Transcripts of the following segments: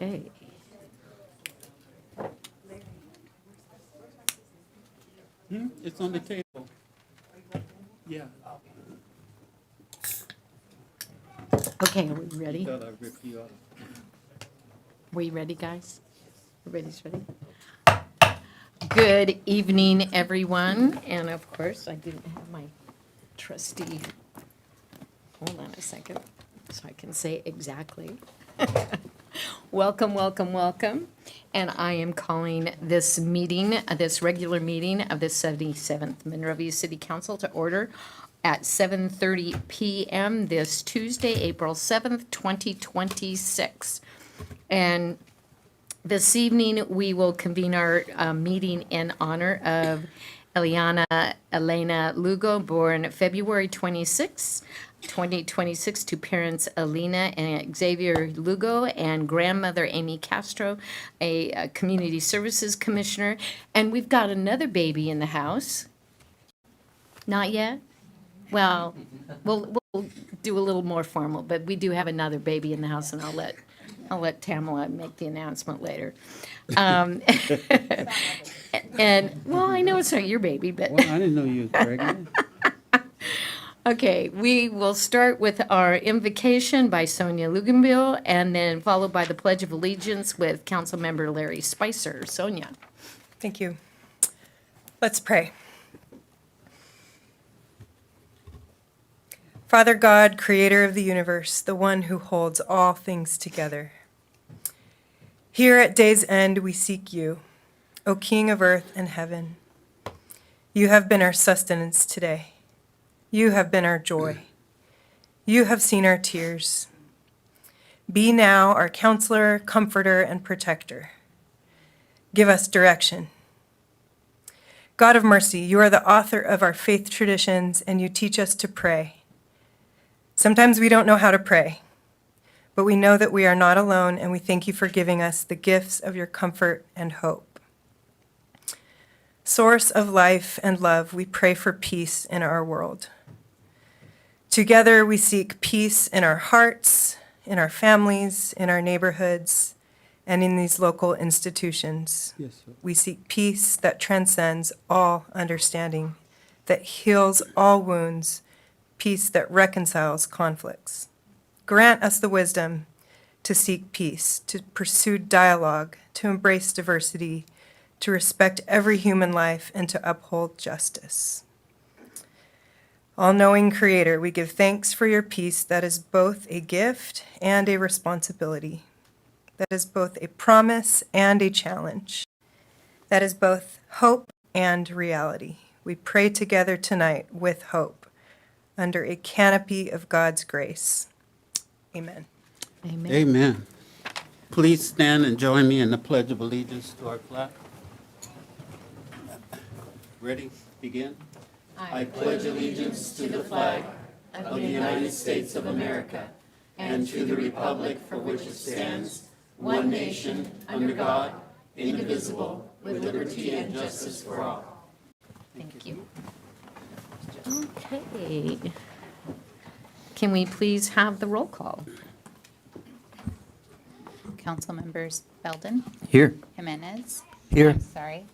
Okay. It's on the table. Yeah. Okay, are we ready? Thought I ripped you off. We ready, guys? Everybody's ready? Good evening, everyone. And of course, I didn't have my trusty, hold on a second, so I can say exactly. Welcome, welcome, welcome. And I am calling this meeting, this regular meeting of the 77th Monrovia City Council to order at 7:30 p.m. this Tuesday, April 7th, 2026. And this evening, we will convene our meeting in honor of Eliana Elena Lugo, born February 26, 2026, to parents Alina and Xavier Lugo and grandmother Amy Castro, a community services commissioner. And we've got another baby in the house. Not yet? Well, we'll do a little more formal, but we do have another baby in the house, and I'll let Tamala make the announcement later. And, well, I know it's not your baby, but. Well, I didn't know you was pregnant. Okay, we will start with our invocation by Sonia Luganville, and then followed by the Pledge of Allegiance with Councilmember Larry Spicer. Sonia. Thank you. Let's pray. Father God, creator of the universe, the one who holds all things together. Here at day's end, we seek you, O King of earth and heaven. You have been our sustenance today. You have been our joy. You have seen our tears. Be now our counselor, comforter, and protector. Give us direction. God of mercy, you are the author of our faith traditions, and you teach us to pray. Sometimes we don't know how to pray, but we know that we are not alone, and we thank you for giving us the gifts of your comfort and hope. Source of life and love, we pray for peace in our world. Together, we seek peace in our hearts, in our families, in our neighborhoods, and in these local institutions. Yes, sir. We seek peace that transcends all understanding, that heals all wounds, peace that reconciles conflicts. Grant us the wisdom to seek peace, to pursue dialogue, to embrace diversity, to respect every human life, and to uphold justice. All-knowing Creator, we give thanks for your peace that is both a gift and a responsibility, that is both a promise and a challenge, that is both hope and reality. We pray together tonight with hope, under a canopy of God's grace. Amen. Amen. Amen. Please stand and join me in the Pledge of Allegiance to our flag. Ready? Begin. I pledge allegiance to the flag of the United States of America and to the republic for which it stands, one nation, under God, indivisible, with liberty and justice for all. Thank you. Okay. Can we please have the roll call? Council members Belden, Here. Jimenez. Here. I'm sorry.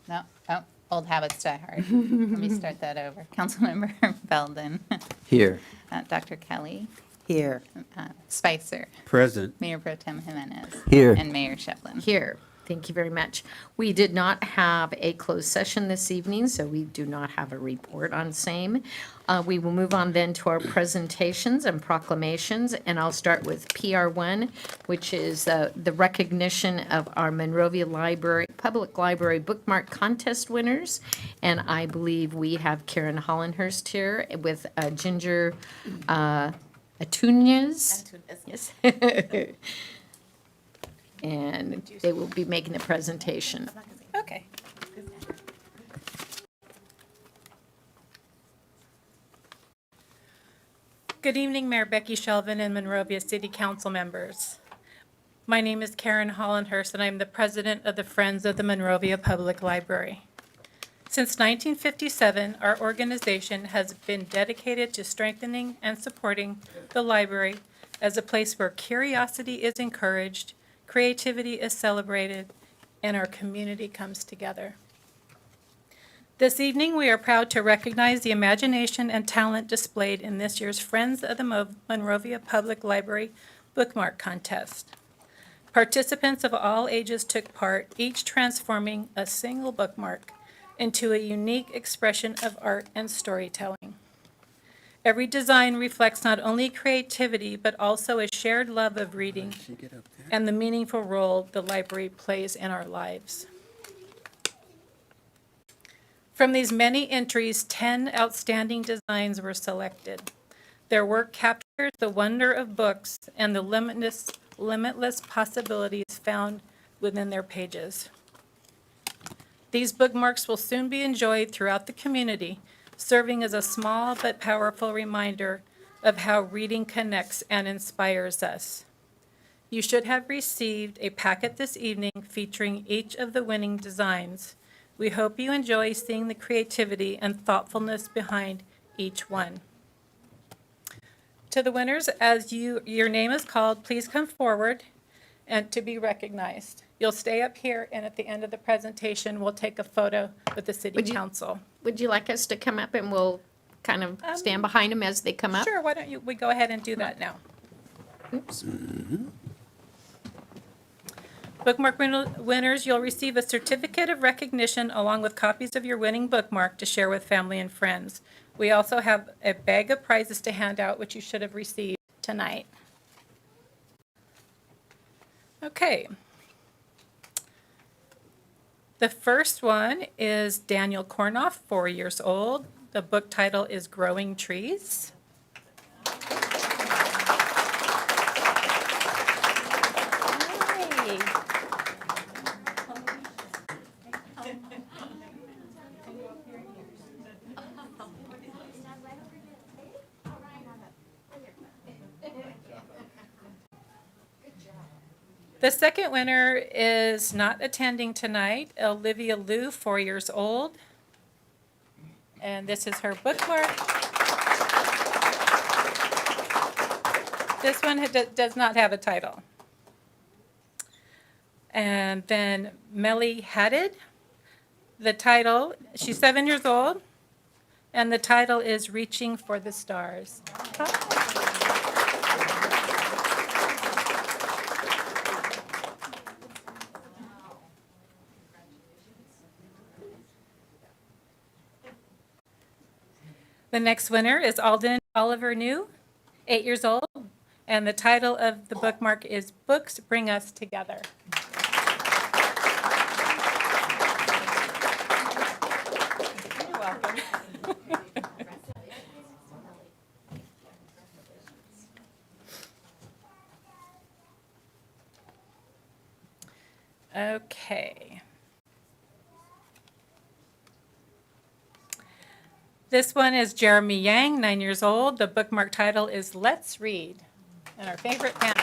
No, oh, old habits die hard. Let me start that over. Councilmember Belden, Here. Dr. Kelly, Here. Spicer, Present. Mayor Pro Tem Jimenez. Here. And Mayor Shevlin. Here. Thank you very much. We did not have a closed session this evening, so we do not have a report on same. We will move on then to our presentations and proclamations, and I'll start with PR1, which is the recognition of our Monrovia Library, Public Library Bookmark Contest winners. And I believe we have Karen Hollenhurst here with Ginger Atuñez. Yes. And they will be making the presentation. Okay. Good evening, Mayor Becky Shelvin and Monrovia City Council members. My name is Karen Hollenhurst, and I'm the president of the Friends of the Monrovia Public Library. Since 1957, our organization has been dedicated to strengthening and supporting the library as a place where curiosity is encouraged, creativity is celebrated, and our community comes together. This evening, we are proud to recognize the imagination and talent displayed in this year's Friends of the Monrovia Public Library Bookmark Contest. Participants of all ages took part, each transforming a single bookmark into a unique expression of art and storytelling. Every design reflects not only creativity, but also a shared love of reading and the meaningful role the library plays in our lives. From these many entries, 10 outstanding designs were selected. Their work captures the wonder of books and the limitless possibilities found within their pages. These bookmarks will soon be enjoyed throughout the community, serving as a small but powerful reminder of how reading connects and inspires us. You should have received a packet this evening featuring each of the winning designs. We hope you enjoy seeing the creativity and thoughtfulness behind each one. To the winners, as your name is called, please come forward and to be recognized. You'll stay up here, and at the end of the presentation, we'll take a photo with the city council. Would you like us to come up and we'll kind of stand behind them as they come up? Sure, why don't we go ahead and do that now. Oops. Bookmark winners, you'll receive a certificate of recognition along with copies of your winning bookmark to share with family and friends. We also have a bag of prizes to hand out, which you should have received tonight. Okay. The first one is Daniel Kornoff, 4 years old. The book title is Growing Trees. Hi. The second winner is not attending tonight, Olivia Liu, 4 years old. And this is her bookmark. This one does not have a title. And then Melly Haddad, the title, she's 7 years old, and the title is Reaching for the Stars. The next winner is Alden Oliver New, 8 years old, and the title of the bookmark is Books Bring Us Together. You're welcome. Okay. This one is Jeremy Yang, 9 years old. The bookmark title is Let's Read, and our favorite panda.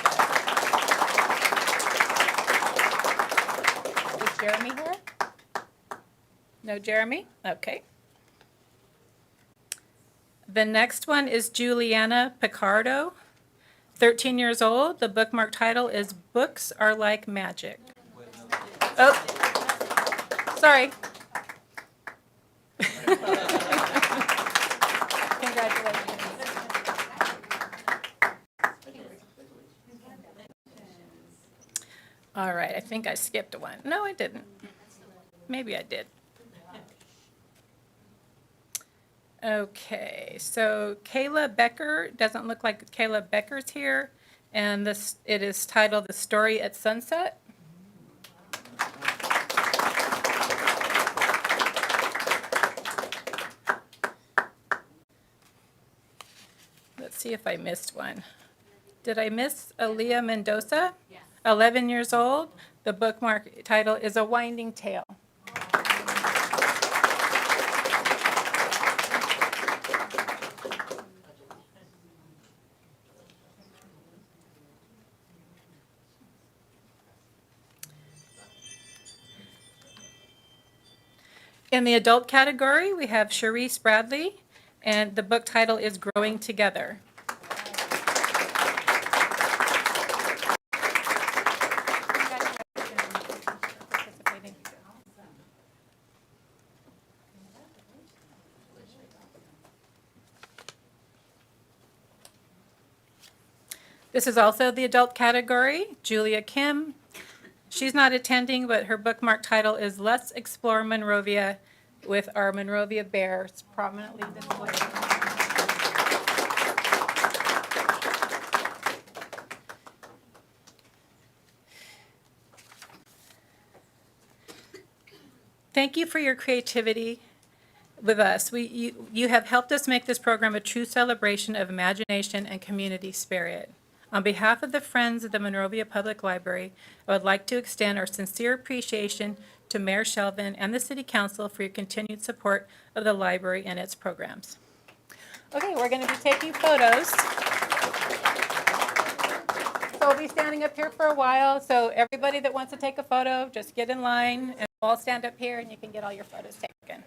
Is Jeremy here? No Jeremy? Okay. The next one is Juliana Picardo, 13 years old. The bookmark title is Books Are Like Magic. Oh, sorry. Congratulations. All right, I think I skipped one. No, I didn't. Maybe I did. Okay, so Kayla Becker, doesn't look like Kayla Becker's here, and it is titled The Story at Sunset. Let's see if I missed one. Did I miss Aaliyah Mendoza? Yes. 11 years old. The bookmark title is A Winding Tale. In the adult category, we have Sharice Bradley, and the book title is Growing Together. This is also the adult category. Julia Kim, she's not attending, but her bookmark title is Let's Explore Monrovia with our Monrovia Bears prominently displayed. Thank you for your creativity with us. You have helped us make this program a true celebration of imagination and community spirit. On behalf of the Friends of the Monrovia Public Library, I would like to extend our sincere appreciation to Mayor Shelvin and the City Council for your continued support of the library and its programs. Okay, we're going to be taking photos. So we'll be standing up here for a while, so everybody that wants to take a photo, just get in line, and we'll all stand up here, and you can get all your photos taken.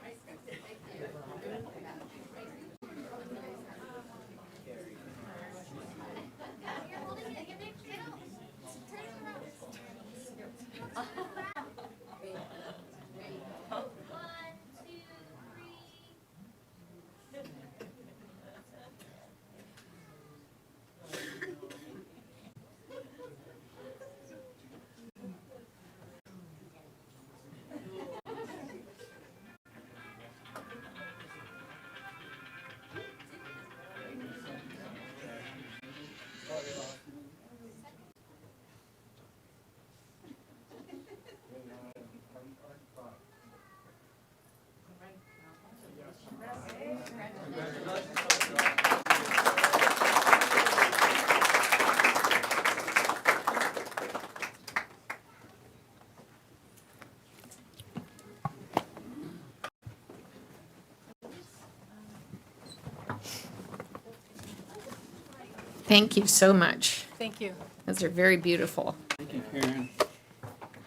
Thank you so much. Thank you. Those are very beautiful. Thank you, Karen.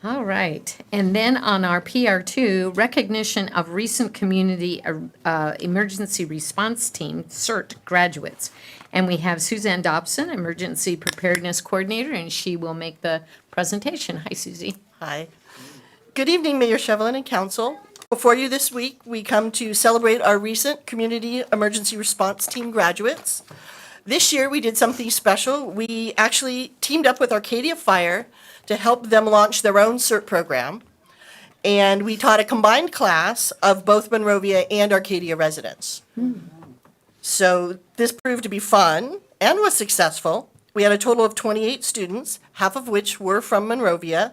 All right. And then on our PR2, recognition of recent community emergency response team, CERT graduates. And we have Suzanne Dobson, Emergency Preparedness Coordinator, and she will make the presentation. Hi, Susie. Hi. Good evening, Mayor Shevlin and Council. Before you this week, we come to celebrate our recent Community Emergency Response Team graduates. This year, we did something special. We actually teamed up with Arcadia Fire to help them launch their own CERT program. And we taught a combined class of both Monrovia and Arcadia residents. So this proved to be fun and was successful. We had a total of 28 students, half of which were from Monrovia.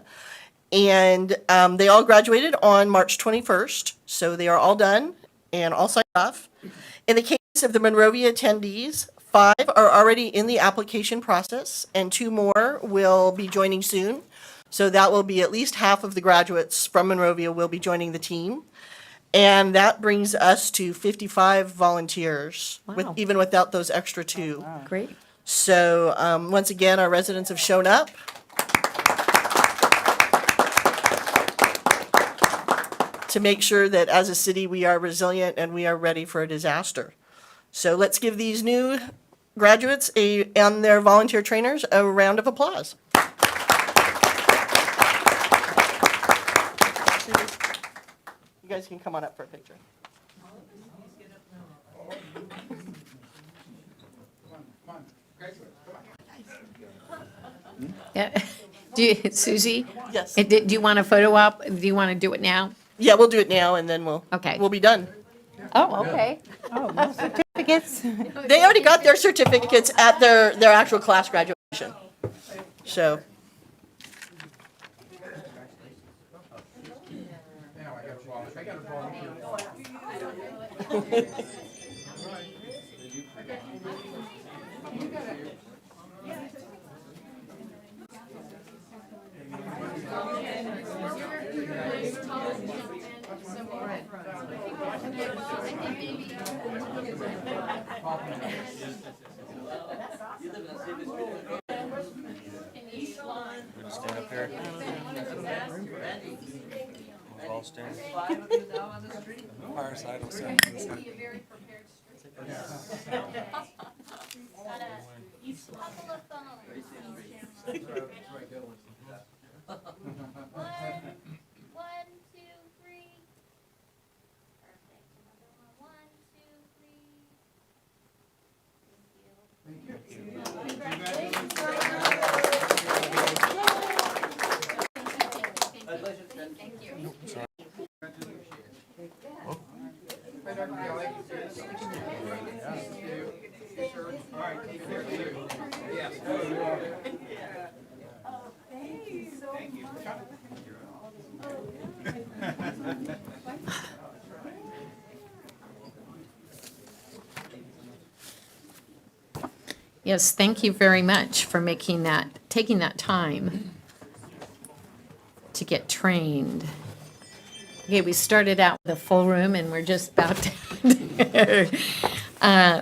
And they all graduated on March 21st. So they are all done and all signed off. In the case of the Monrovia attendees, 5 are already in the application process, and 2 more will be joining soon. So that will be at least half of the graduates from Monrovia will be joining the team. And that brings us to 55 volunteers, Wow. even without those extra 2. Great. So once again, our residents have shown up. To make sure that as a city, we are resilient and we are ready for a disaster. So let's give these new graduates and their volunteer trainers a round of applause. You guys can come on up for a picture. Yeah. Susie? Yes. Do you want a photo op? Do you want to do it now? Yeah, we'll do it now and then Okay. we'll be done. Oh, okay. Certificates. They already got their certificates at their actual class graduation. So. Stand up here. We'll all stand. Fireside will stand. One, two, three. Perfect. Another one. One, two, three. Thank you. Thank you. Congratulations. Yes, thank you very much for taking that time to get trained. Okay, we started out with a full room and we're just about to.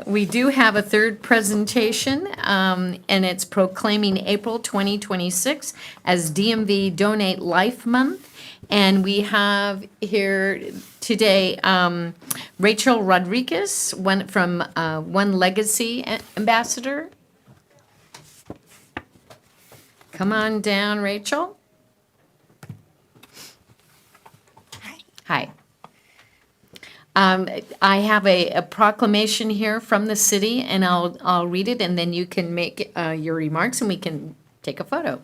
We do have a third presentation, and it's proclaiming April 2026 as DMV Donate Life Month. And we have here today Rachel Rodriguez, from One Legacy Ambassador. Come on down, Rachel. Hi. I have a proclamation here from the city, and I'll read it, and then you can make your remarks, and we can take a photo.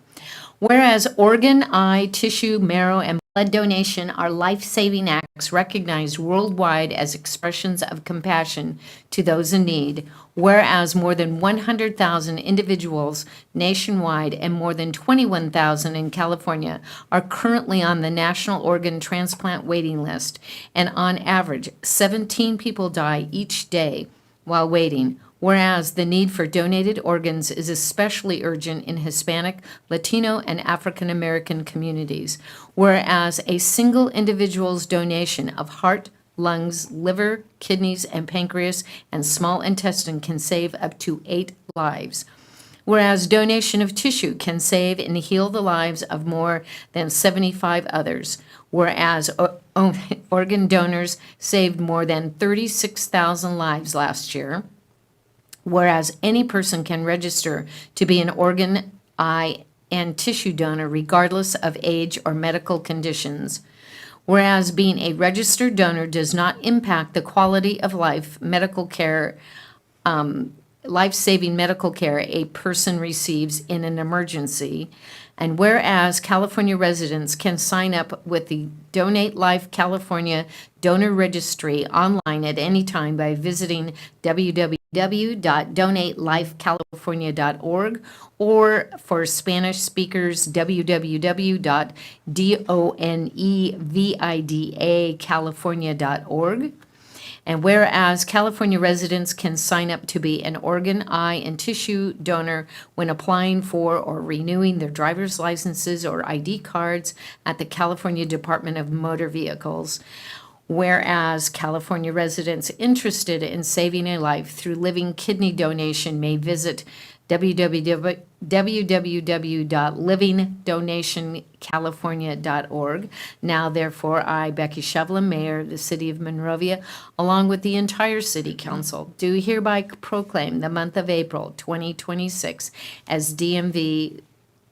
Whereas organ, eye, tissue, marrow, and blood donation are life-saving acts recognized worldwide as expressions of compassion to those in need, whereas more than 100,000 individuals nationwide and more than 21,000 in California are currently on the National Organ Transplant waiting list, and on average, 17 people die each day while waiting, whereas the need for donated organs is especially urgent in Hispanic, Latino, and African American communities, whereas a single individual's donation of heart, lungs, liver, kidneys, and pancreas, and small intestine can save up to 8 lives. Whereas donation of tissue can save and heal the lives of more than 75 others. Whereas organ donors saved more than 36,000 lives last year. Whereas any person can register to be an organ, eye, and tissue donor regardless of age or medical conditions. Whereas being a registered donor does not impact the quality of life, medical care, life-saving medical care a person receives in an emergency. And whereas California residents can sign up with the Donate Life California Donor Registry online at any time by visiting www.donatelifecalifornia.org, or for Spanish speakers, www.donevida.california.org. And whereas California residents can sign up to be an organ, eye, and tissue donor when applying for or renewing their driver's licenses or ID cards at the California Department of Motor Vehicles. Whereas California residents interested in saving a life through living kidney donation may visit www.livingdonationcalifornia.org. Now, therefore, I, Becky Shevlin, Mayor of the City of Monrovia, along with the entire City Council, do hereby proclaim the month of April 2026 as DMV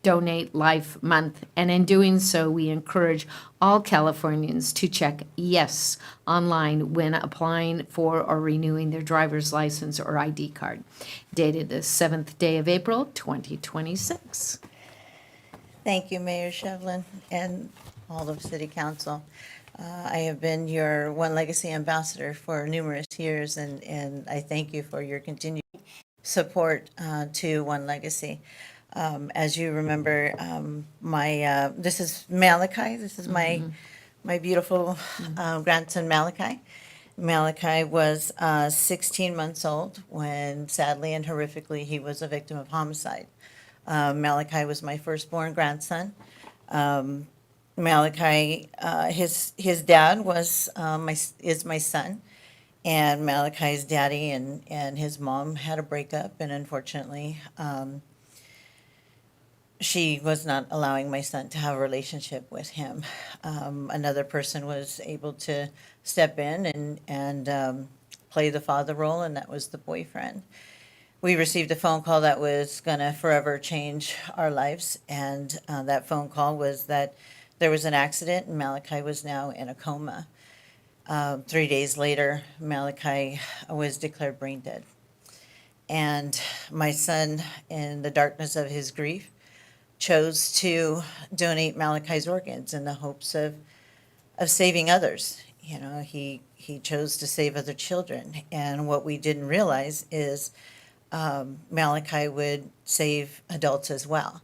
Donate Life Month, and in doing so, we encourage all Californians to check yes online when applying for or renewing their driver's license or ID card. Dated the 7th day of April, 2026. Thank you, Mayor Shevlin, and all of City Council. I have been your One Legacy Ambassador for numerous years, and I thank you for your continued support to One Legacy. As you remember, this is Malachi. This is my beautiful grandson, Malachi. Malachi was 16 months old when, sadly and horrifically, he was a victim of homicide. Malachi was my firstborn grandson. Malachi, his dad is my son, and Malachi's daddy and his mom had a breakup, and unfortunately, she was not allowing my son to have a relationship with him. Another person was able to step in and play the father role, and that was the boyfriend. We received a phone call that was going to forever change our lives, and that phone call was that there was an accident and Malachi was now in a coma. 3 days later, Malachi was declared brain dead. And my son, in the darkness of his grief, chose to donate Malachi's organs in the hopes of of saving others. You know, he chose to save other children. And what we didn't realize is Malachi would save adults as well.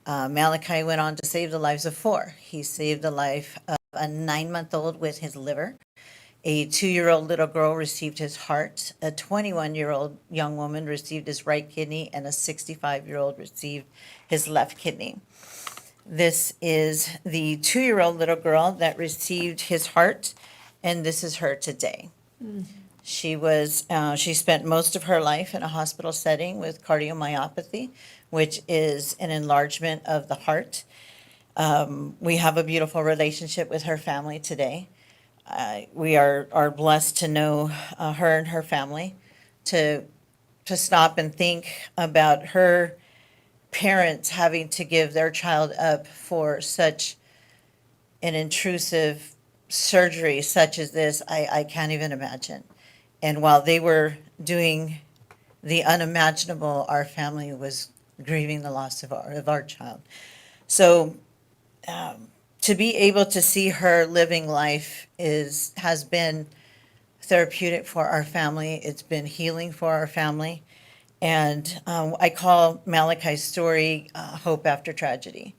Malachi went on to save the lives of 4. He saved the life of a 9-month-old with his liver. A 2-year-old little girl received his heart. A 21-year-old young woman received his right kidney, and a 65-year-old received his left kidney. This is the 2-year-old little girl that received his heart, and this is her today. She spent most of her life in a hospital setting with cardiomyopathy, which is an enlargement of the heart. We have a beautiful relationship with her family today. We are blessed to know her and her family, to stop and think about her parents having to give their child up for such an intrusive surgery such as this. I can't even imagine. And while they were doing the unimaginable, our family was grieving the loss of our child. So to be able to see her living life has been therapeutic for our family. It's been healing for our family. And I call Malachi's story Hope After Tragedy.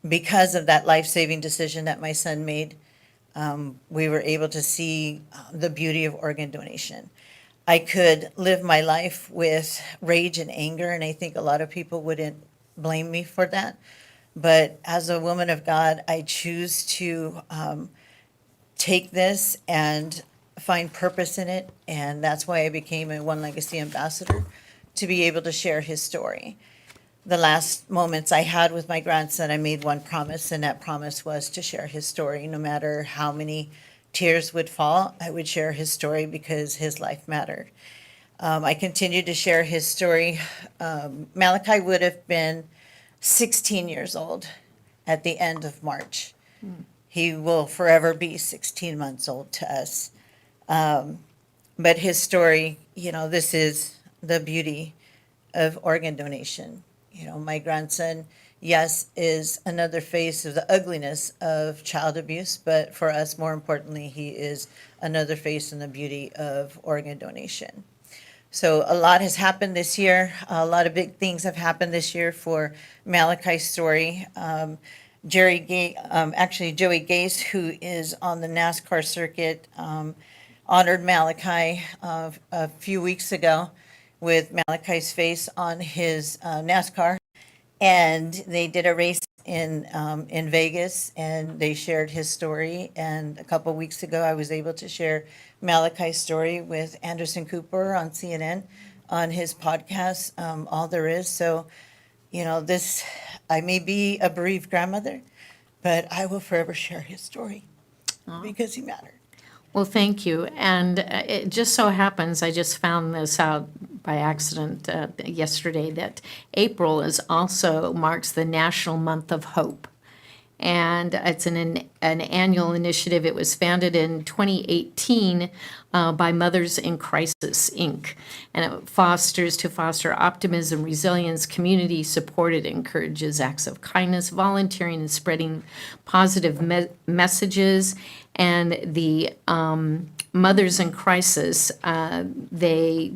Because of that life-saving decision that my son made, we were able to see the beauty of organ donation. I could live my life with rage and anger, and I think a lot of people wouldn't blame me for that. But as a woman of God, I choose to take this and find purpose in it, and that's why I became a One Legacy ambassador, to be able to share his story. The last moments I had with my grandson, I made one promise, and that promise was to share his story. No matter how many tears would fall, I would share his story because his life mattered. I continued to share his story. Malachi would have been 16 years old at the end of March. He will forever be 16 months old to us. But his story, this is the beauty of organ donation. My grandson, yes, is another face of the ugliness of child abuse, but for us, more importantly, he is another face in the beauty of organ donation. So a lot has happened this year. A lot of big things have happened this year for Malachi's story. Joey Gase, who is on the NASCAR circuit, honored Malachi a few weeks ago with Malachi's face on his NASCAR. And they did a race in Vegas, and they shared his story. And a couple weeks ago, I was able to share Malachi's story with Anderson Cooper on CNN on his podcast, All There Is. So, I may be a bereaved grandmother, but I will forever share his story because he mattered. Well, thank you. And it just so happens, I just found this out by accident yesterday, that April marks the National Month of Hope. And it's an annual initiative. It was founded in 2018 by Mothers in Crisis, Inc. And it foster optimism, resilience, community support. It encourages acts of kindness, volunteering, and spreading positive messages. And the Mothers in Crisis, they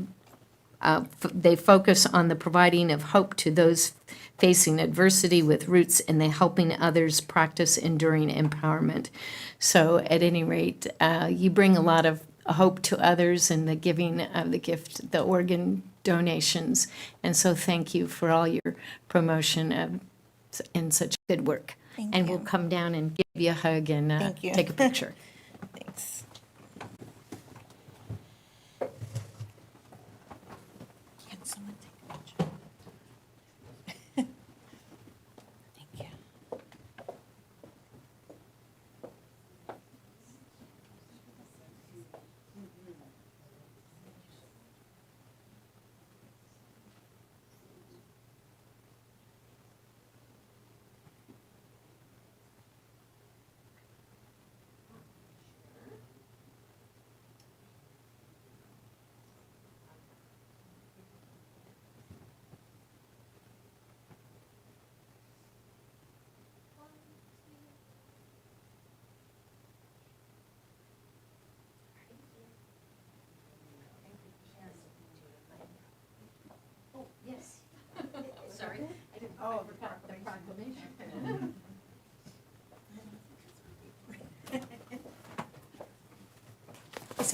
focus on the providing of hope to those facing adversity, with roots in the helping others practice enduring empowerment. So at any rate, you bring a lot of hope to others in the giving of the gift, the organ donations. And so thank you for all your promotion and such good work. And we'll come down and give you a hug and Thank you. take a picture. Thanks. Can someone take a picture? Thank you.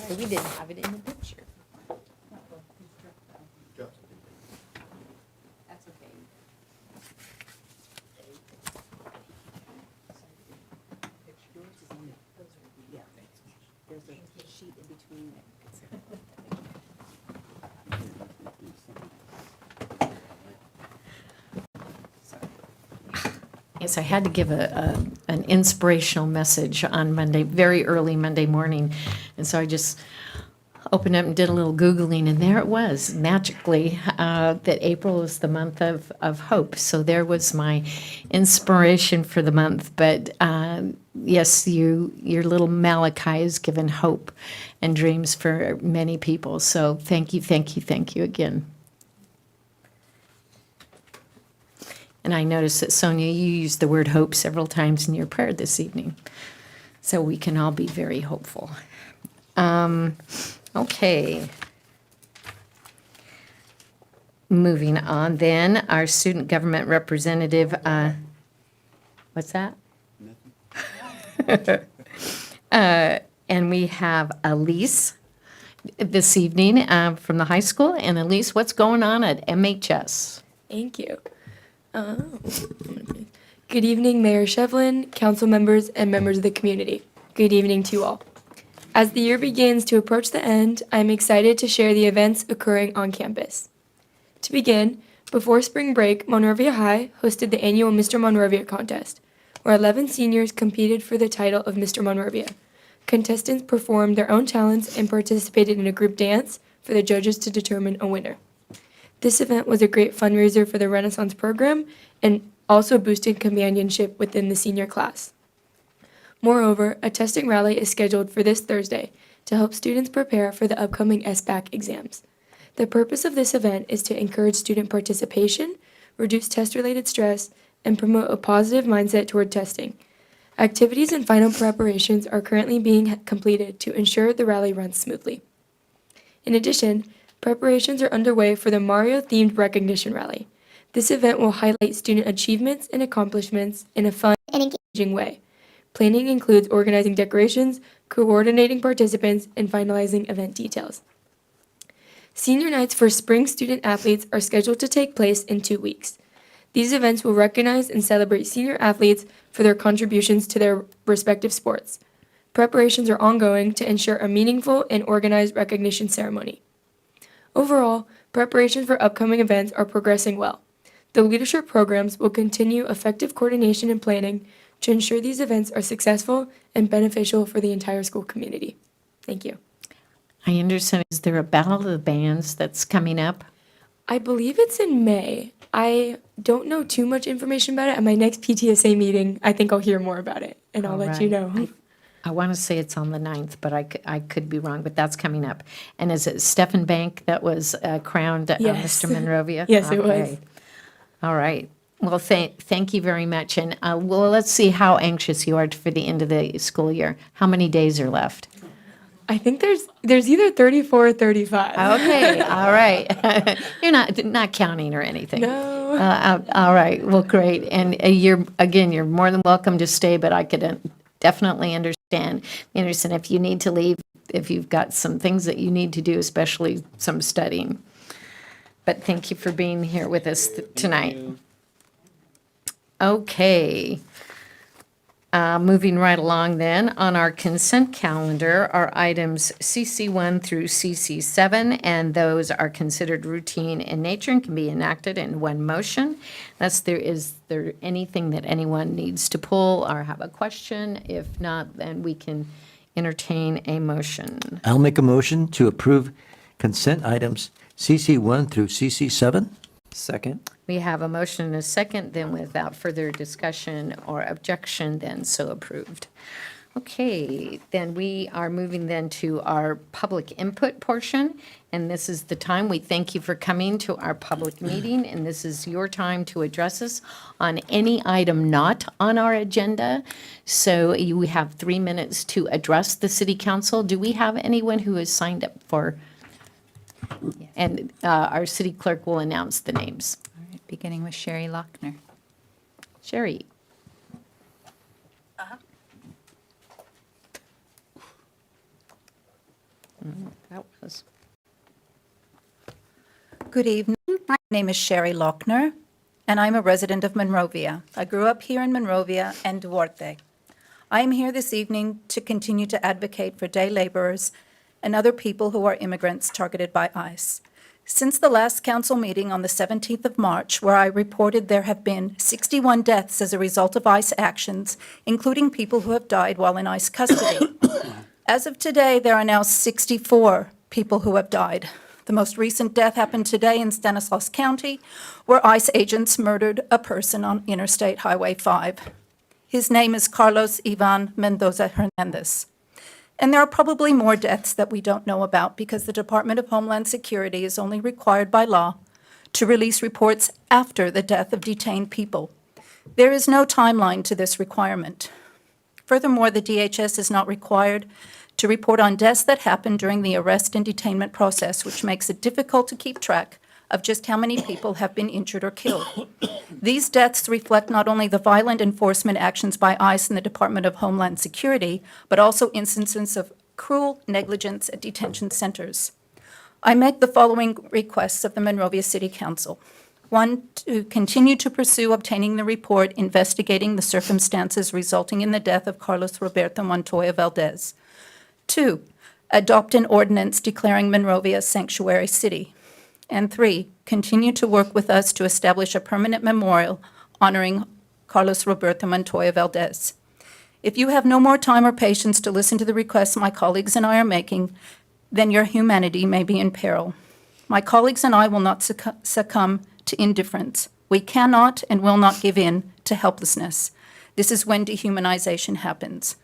sorry, we didn't have it in the picture. That's okay. There's a sheet in between there. Yes, I had to give an inspirational message on Monday, very early Monday morning. And so I just opened up and did a little Googling, and there it was, magically, that April is the month of hope. So there was my inspiration for the month. But yes, your little Malachi has given hope and dreams for many people. So thank you, thank you, thank you again. And I noticed that, Sonia, you used the word hope several times in your prayer this evening. So we can all be very hopeful. Okay. Moving on then, our student government representative, what's that? And we have Elise this evening from the high school. And Elise, what's going on at MHS? Thank you. Good evening, Mayor Shevlin, council members, and members of the community. Good evening to you all. As the year begins to approach the end, I'm excited to share the events occurring on campus. To begin, before spring break, Monrovia High hosted the annual Mr. Monrovia contest, where 11 seniors competed for the title of Mr. Monrovia. Contestants performed their own talents and participated in a group dance for the judges to determine a winner. This event was a great fundraiser for the Renaissance program and also boosted companionship within the senior class. Moreover, a testing rally is scheduled for this Thursday to help students prepare for the upcoming SBAC exams. The purpose of this event is to encourage student participation, reduce test-related stress, and promote a positive mindset toward testing. Activities and final preparations are currently being completed to ensure the rally runs smoothly. In addition, preparations are underway for the Mario-themed recognition rally. This event will highlight student achievements and accomplishments in a fun and engaging way. Planning includes organizing decorations, coordinating participants, and finalizing event details. Senior nights for spring student athletes are scheduled to take place in 2 weeks. These events will recognize and celebrate senior athletes for their contributions to their respective sports. Preparations are ongoing to ensure a meaningful and organized recognition ceremony. Overall, preparations for upcoming events are progressing well. The leadership programs will continue effective coordination and planning to ensure these events are successful and beneficial for the entire school community. Thank you. I understand, is there a Battle of the Bands that's coming up? I believe it's in May. I don't know too much information about it. At my next PTSA meeting, I think I'll hear more about it, and I'll let you know. I want to say it's on the 9th, but I could be wrong, but that's coming up. And is it Stephen Bank that was crowned Yes. Mr. Monrovia? Yes, it was. Okay. All right. Well, thank you very much. And well, let's see how anxious you are for the end of the school year. How many days are left? I think there's either 34 or 35. Okay, all right. You're not counting or anything. No. All right, well, great. And you're more than welcome to stay, but I could definitely understand. If you need to leave, if you've got some things that you need to do, especially some studying. But thank you for being here with us tonight. Okay. Moving right along then, on our consent calendar are items CC1 through CC7, and those are considered routine in nature and can be enacted in one motion. Is there anything that anyone needs to pull or have a question? If not, then we can entertain a motion. I'll make a motion to approve consent items CC1 through CC7. Second. We have a motion and a second, then without further discussion or objection, then so approved. Okay, then we are moving then to our public input portion, and this is the time. We thank you for coming to our public meeting, and this is your time to address us on any item not on our agenda. So you have 3 minutes to address the city council. Do we have anyone who has signed up for? And our city clerk will announce the names. All right, beginning with Sherry Lochner. Sherry. That was. Good evening. My name is Sherry Lochner, and I'm a resident of Monrovia. I grew up here in Monrovia and Duarte. I am here this evening to continue to advocate for day laborers and other people who are immigrants targeted by ICE. Since the last council meeting on the 17th of March, where I reported there have been 61 deaths as a result of ICE actions, including people who have died while in ICE custody. As of today, there are now 64 people who have died. The most recent death happened today in Stanislaus County, where ICE agents murdered a person on Interstate Highway 5. His name is Carlos Ivan Mendoza Hernandez. And there are probably more deaths that we don't know about because the Department of Homeland Security is only required by law to release reports after the death of detained people. There is no timeline to this requirement. Furthermore, the DHS is not required to report on deaths that happen during the arrest and detainment process, which makes it difficult to keep track of just how many people have been injured or killed. These deaths reflect not only the violent enforcement actions by ICE and the Department of Homeland Security, but also instances of cruel negligence at detention centers. I make the following requests of the Monrovia City Council. 1, to continue to pursue obtaining the report investigating the circumstances resulting in the death of Carlos Roberto Montoya Valdez. 2, adopt an ordinance declaring Monrovia a sanctuary city. And 3, continue to work with us to establish a permanent memorial honoring Carlos Roberto Montoya Valdez. If you have no more time or patience to listen to the requests my colleagues and I are making, then your humanity may be in peril. My colleagues and I will not succumb to indifference. We cannot and will not give in to helplessness. This is when dehumanization happens.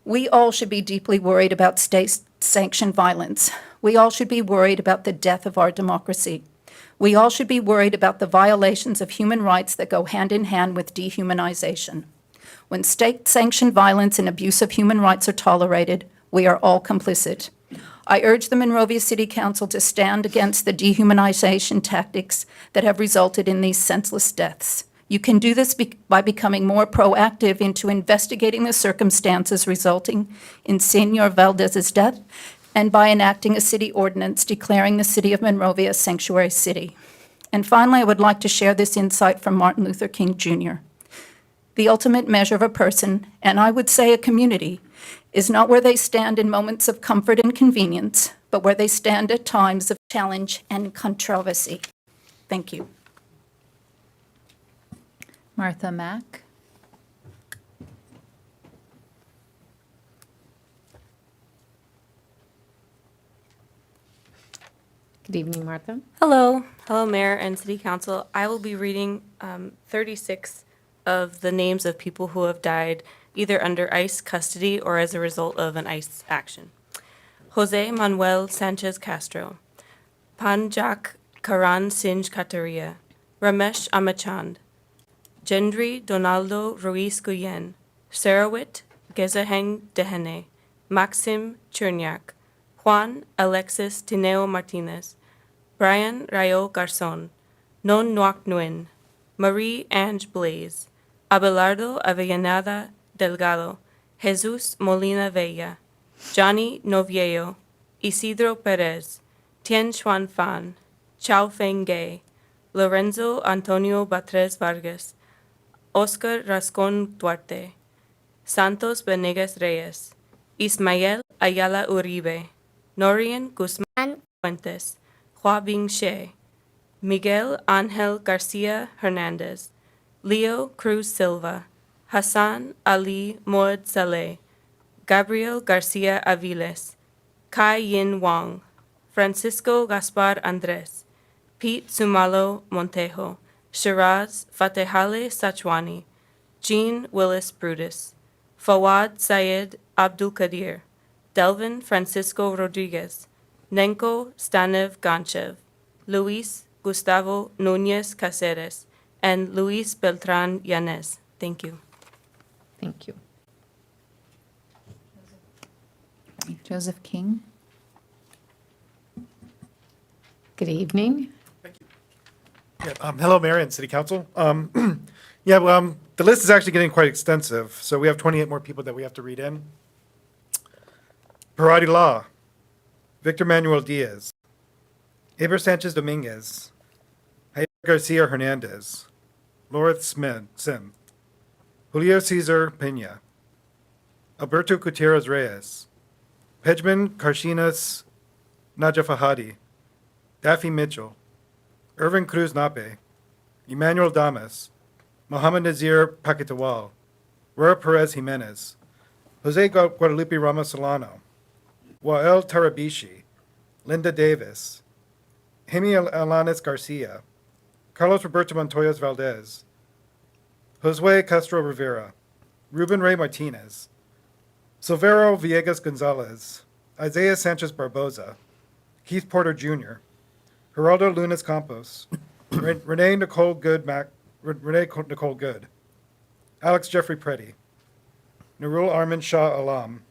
We all should be deeply worried about state-sanctioned violence. We all should be worried about the death of our democracy. We all should be worried about the violations of human rights that go hand in hand with dehumanization. When state-sanctioned violence and abuse of human rights are tolerated, we are all complicit. I urge the Monrovia City Council to stand against the dehumanization tactics that have resulted in these senseless deaths. You can do this by becoming more proactive into investigating the circumstances resulting in Senor Valdez's death and by enacting a city ordinance declaring the city of Monrovia a sanctuary city. And finally, I would like to share this insight from Martin Luther King Jr. The ultimate measure of a person, and I would say a community, is not where they stand in moments of comfort and convenience, but where they stand at times of challenge and controversy. Thank you. Martha Mack. Good evening, Martha. Hello. Hello, Mayor and City Council. I will be reading 36 of the names of people who have died either under ICE custody or as a result of an ICE action. Jose Manuel Sanchez Castro, Panjak Karan Sinj Kataria, Ramesh Amachand, Gendry Donaldo Ruiz Guyen, Sarawit Gezaheng Dehene, Maxim Chernyak, Juan Alexis Tineo Martinez, Brian Rayo Garzon, Non Nuac Nguyen, Marie Ange Blaze, Abelardo Avellaneda Delgado, Jesus Molina Vella, Johnny Noviejo, Isidro Perez, Tien Xuan Fan, Chao Feng Gay, Lorenzo Antonio Batres Vargas, Oscar Rascon Duarte, Santos Venegas Reyes, Ismael Ayala Uribe, Norian Guzman Fuentes, Hua Bing She, Miguel Angel Garcia Hernandez, Leo Cruz Silva, Hassan Ali Moed Saleh, Gabriel Garcia Aviles, Kai Yin Wang, Francisco Gaspar Andres, Pete Sumalo Montejo, Shiraz Fatehale Sachwani, Jean Willis Brutus, Fawad Syed Abdul Qadir, Delvin Francisco Rodriguez, Nenko Stanev Ganchev, Luis Gustavo Núñez Caceres, and Luis Beltran Yanez. Thank you. Thank you. Joseph King. Good evening. Yeah, hello, Mayor and City Council. The list is actually getting quite extensive, so we have 28 more people that we have to read in. Parati law. Victor Manuel Diaz, Aber Sanchez Dominguez, Javier Garcia Hernandez, Laura Sim, Julio Cesar Peña, Alberto Gutierrez Reyes, Pejman Carchinas Naja Fahadi, Daffy Mitchell, Irvin Cruz Nape, Emmanuel Damas, Mohamed Nazir Paquetawal, Rora Perez Jimenez, Jose Guadalupe Ramos Solano, Wael Tarabishi, Linda Davis, Jaime Alanis Garcia, Carlos Roberto Montoyas Valdez, Josue Castro Rivera, Ruben Ray Martinez, Silvero Villegas Gonzalez, Isaiah Sanchez Barboza, Keith Porter Jr., Geraldo Lunas Campos, Renee Nicole Good, Alex Jeffrey Preddy, Nurul Armin Shah Alam,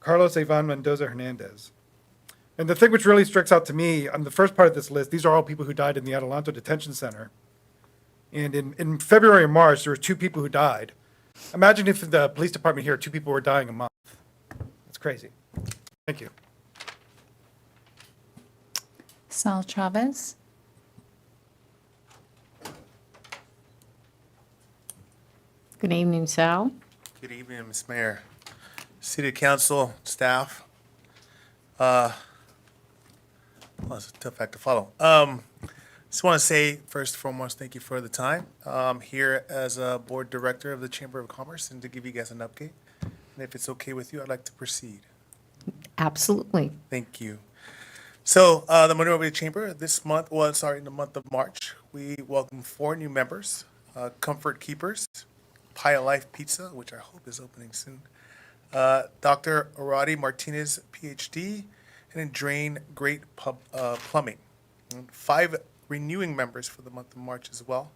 Carlos Ivan Mendoza Hernandez. And the thing which really sticks out to me on the first part of this list, these are all people who died in the Adelanto Detention Center. And in February and March, there were 2 people who died. Imagine if the police department here, 2 people were dying a month. It's crazy. Thank you. Sal Chavez. Good evening, Sal. Good evening, Ms. Mayor, City Council, staff. Well, it's a tough act to follow. Just want to say, first and foremost, thank you for the time. Here as a board director of the Chamber of Commerce and to give you guys an update. And if it's okay with you, I'd like to proceed. Absolutely. Thank you. So the Monrovia Chamber in the month of March, we welcome 4 new members, Comfort Keepers, Pie of Life Pizza, which I hope is opening soon, Dr. Arati Martinez, PhD, and then Drain Great Plumbing. And 5 renewing members for the month of March as well.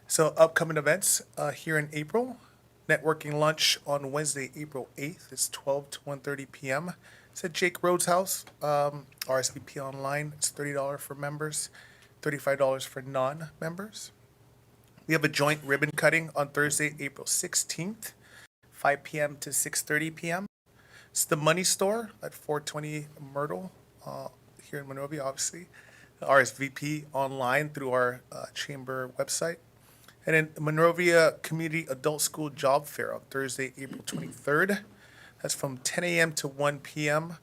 So upcoming events here in April, networking lunch on Wednesday, April 8th. It's 12 to 1:30 p.m. It's at Jake Rhodes' house. RSVP online. It's $30 for members, $35 for non-members. We have a joint ribbon cutting on Thursday, April 16th, 5 p.m. to 6:30 p.m. It's the Money Store at 420 Myrtle here in Monrovia, obviously. RSVP online through our chamber website. And then Monrovia Community Adult School Job Fair on Thursday, April 23rd. That's from 10 a.m. to 1 p.m.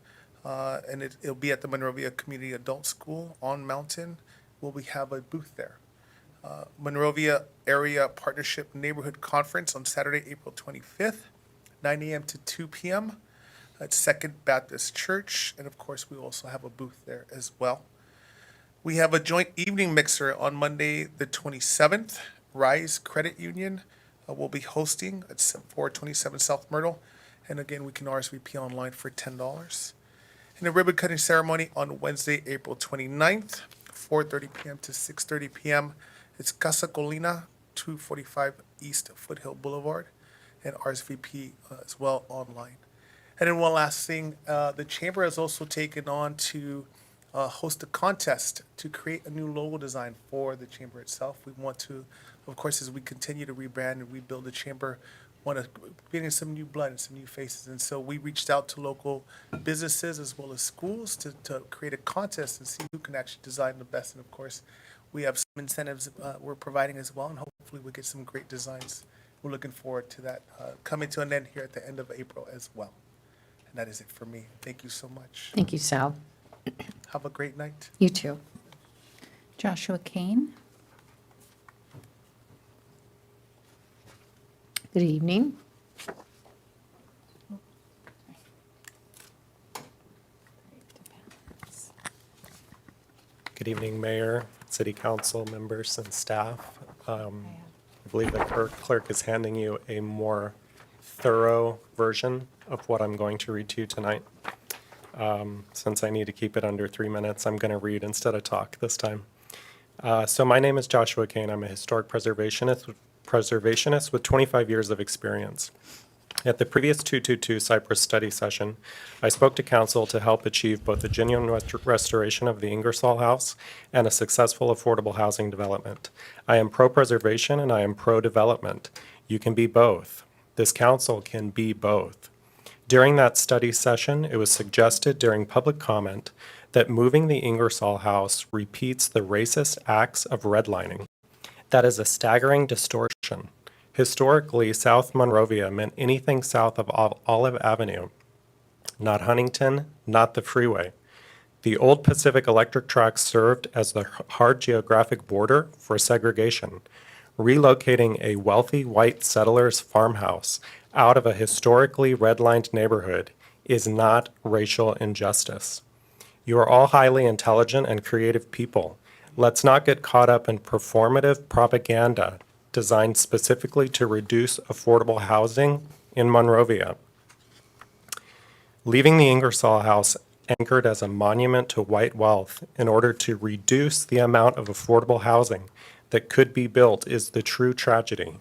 And it'll be at the Monrovia Community Adult School on Mountain. We have a booth there. Monrovia Area Partnership Neighborhood Conference on Saturday, April 25th, 9 a.m. to 2 p.m. at Second Baptist Church. And of course, we also have a booth there as well. We have a joint evening mixer on Monday, the 27th. Rise Credit Union will be hosting at 427 South Myrtle. And again, we can RSVP online for $10. And the ribbon cutting ceremony on Wednesday, April 29th, 4:30 p.m. to 6:30 p.m. It's Casa Colina, 245 East Foothill Boulevard, and RSVP as well online. And then one last thing, the Chamber has also taken on to host a contest to create a new logo design for the Chamber itself. We want to, of course, as we continue to rebrand and rebuild the Chamber, want to bring in some new blood and some new faces. And so we reached out to local businesses as well as schools to create a contest and see who can actually design the best. And of course, we have some incentives we're providing as well, and hopefully we get some great designs. We're looking forward to that coming to an end here at the end of April as well. And that is it for me. Thank you so much. Thank you, Sal. Have a great night. You too. Joshua Kane. Good evening. Good evening, Mayor, City Council members, and staff. I believe the clerk is handing you a more thorough version of what I'm going to read to you tonight. Since I need to keep it under 3 minutes, I'm going to read instead of talk this time. So my name is Joshua Kane. I'm a historic preservationist with 25 years of experience. At the previous 222 Cypress study session, I spoke to council to help achieve both a genuine restoration of the Ingersoll House and a successful affordable housing development. I am pro-preservation and I am pro-development. You can be both. This council can be both. During that study session, it was suggested during public comment that moving the Ingersoll House repeats the racist acts of redlining. That is a staggering distortion. Historically, South Monrovia meant anything south of Olive Avenue, not Huntington, not the freeway. The old Pacific Electric tracks served as the hard geographic border for segregation, relocating a wealthy white settler's farmhouse out of a historically redlined neighborhood is not racial injustice. You are all highly intelligent and creative people. Let's not get caught up in performative propaganda designed specifically to reduce affordable housing in Monrovia. Leaving the Ingersoll House anchored as a monument to white wealth in order to reduce the amount of affordable housing that could be built is the true tragedy.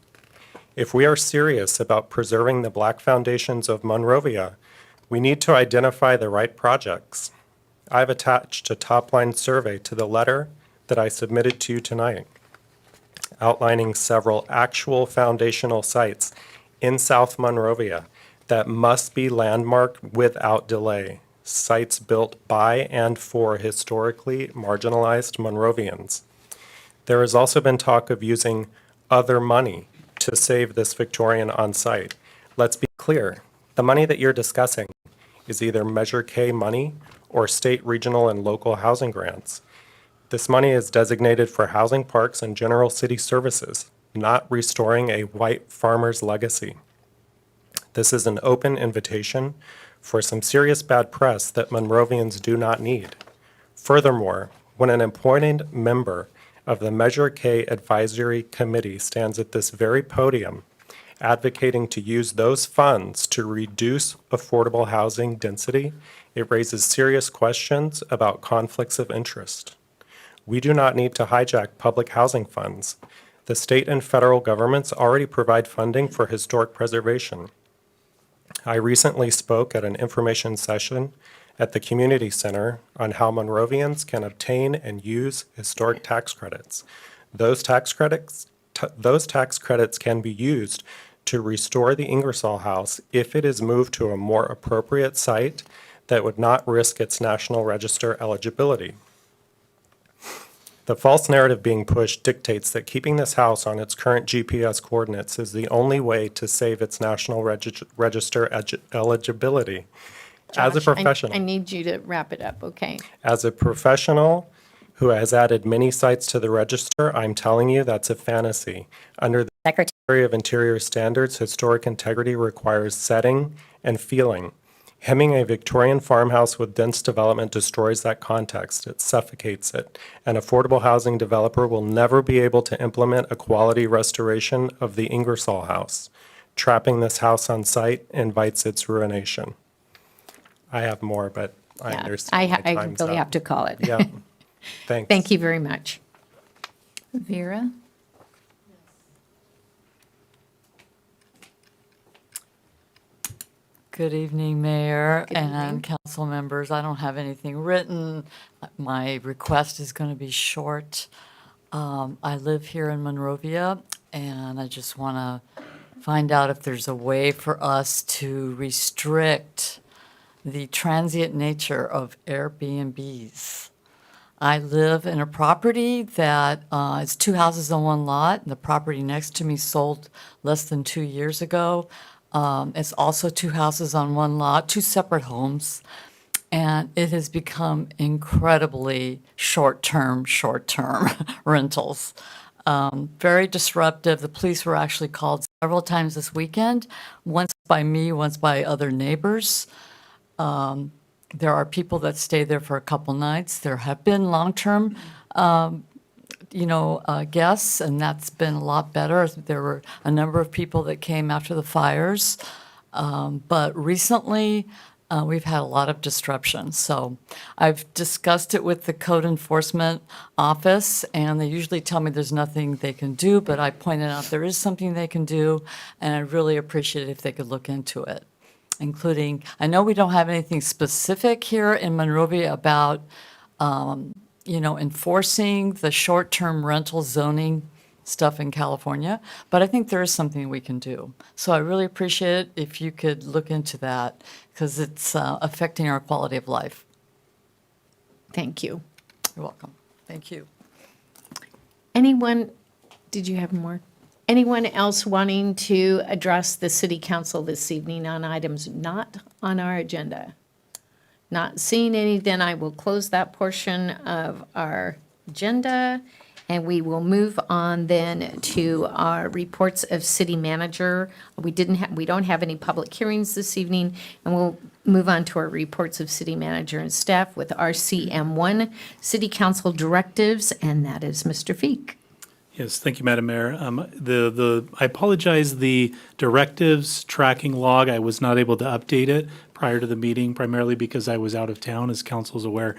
If we are serious about preserving the Black foundations of Monrovia, we need to identify the right projects. I've attached a top-line survey to the letter that I submitted to you tonight, outlining several actual foundational sites in South Monrovia that must be landmarked without delay, sites built by and for historically marginalized Monrovians. There has also been talk of using other money to save this Victorian on-site. Let's be clear, the money that you're discussing is either Measure K money or state, regional, and local housing grants. This money is designated for housing parks and general city services, not restoring a white farmer's legacy. This is an open invitation for some serious bad press that Monrovians do not need. Furthermore, when an appointed member of the Measure K Advisory Committee stands at this very podium advocating to use those funds to reduce affordable housing density, it raises serious questions about conflicts of interest. We do not need to hijack public housing funds. The state and federal governments already provide funding for historic preservation. I recently spoke at an information session at the community center on how Monrovians can obtain and use historic tax credits. Those tax credits can be used to restore the Ingersoll House if it is moved to a more appropriate site that would not risk its National Register eligibility. The false narrative being pushed dictates that keeping this house on its current GPS coordinates is the only way to save its National Register eligibility. As a Josh, professional. I need you to wrap it up, okay? As a professional who has added many sites to the register, I'm telling you that's a fantasy. Under the Secretary of Interior standards, historic integrity requires setting and feeling. Hemming a Victorian farmhouse with dense development destroys that context. It suffocates it. An affordable housing developer will never be able to implement a quality restoration of the Ingersoll House. Trapping this house on site invites its ruination. I have more, but I Yeah, understand my I time's really up. have to call it. Yeah, thanks. Thank you very much. Vera? Good evening, Mayor Good and evening. council members. I don't have anything written. My request is going to be short. I live here in Monrovia, and I just want to find out if there's a way for us to restrict the transient nature of Airbnbs. I live in a property that is 2 houses on one lot. The property next to me sold less than 2 years ago. It's also 2 houses on one lot, 2 separate homes. And it has become incredibly short-term rentals. Very disruptive. The police were actually called several times this weekend, once by me, once by other neighbors. There are people that stay there for a couple nights. There have been long-term, guests, and that's been a lot better. There were a number of people that came after the fires. But recently, we've had a lot of disruption. So I've discussed it with the code enforcement office, and they usually tell me there's nothing they can do, but I pointed out there is something they can do, and I'd really appreciate it if they could look into it. Including, I know we don't have anything specific here in Monrovia about, enforcing the short-term rental zoning stuff in California, but I think there is something we can do. So I really appreciate it if you could look into that, because it's affecting our quality of life. Thank you. You're welcome. Thank you. Anyone, did you have more? Anyone else wanting to address the city council this evening on items not on our agenda? Not seeing any, then I will close that portion of our agenda, and we will move on then to our reports of city manager. We don't have any public hearings this evening, and we'll move on to our reports of city manager and staff with RCM1, city council directives, and that is Mr. Feek. Yes, thank you, Madam Mayor. I apologize, the directives tracking log, I was not able to update it prior to the meeting, primarily because I was out of town, as council is aware.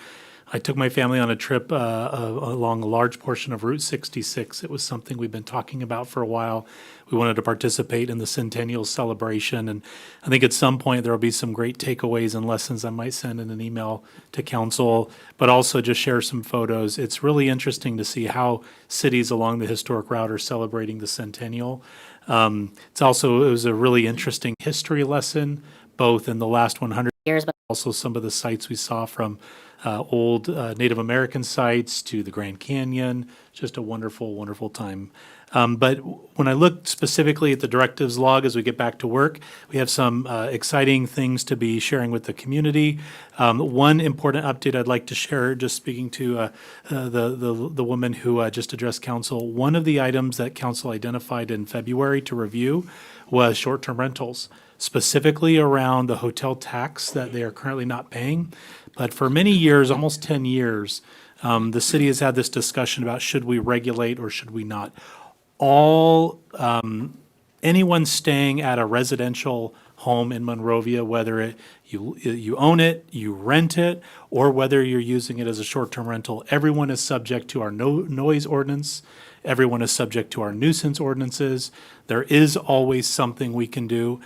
I took my family on a trip along a large portion of Route 66. It was something we've been talking about for a while. We wanted to participate in the centennial celebration, and I think at some point there will be some great takeaways and lessons I might send in an email to council, but also just share some photos. It's really interesting to see how cities along the historic route are celebrating the centennial. It was a really interesting history lesson, both in the last 100 years, but also some of the sites we saw from old Native American sites to the Grand Canyon. Just a wonderful, wonderful time. But when I look specifically at the directives log as we get back to work, we have some exciting things to be sharing with the community. One important update I'd like to share, just speaking to the woman who just addressed council, one of the items that council identified in February to review was short-term rentals, specifically around the hotel tax that they are currently not paying. But for many years, almost 10 years, the city has had this discussion about should we regulate or should we not. Anyone staying at a residential home in Monrovia, whether you own it, you rent it, or whether you're using it as a short-term rental, everyone is subject to our noise ordinance. Everyone is subject to our nuisance ordinances. There is always something we can do.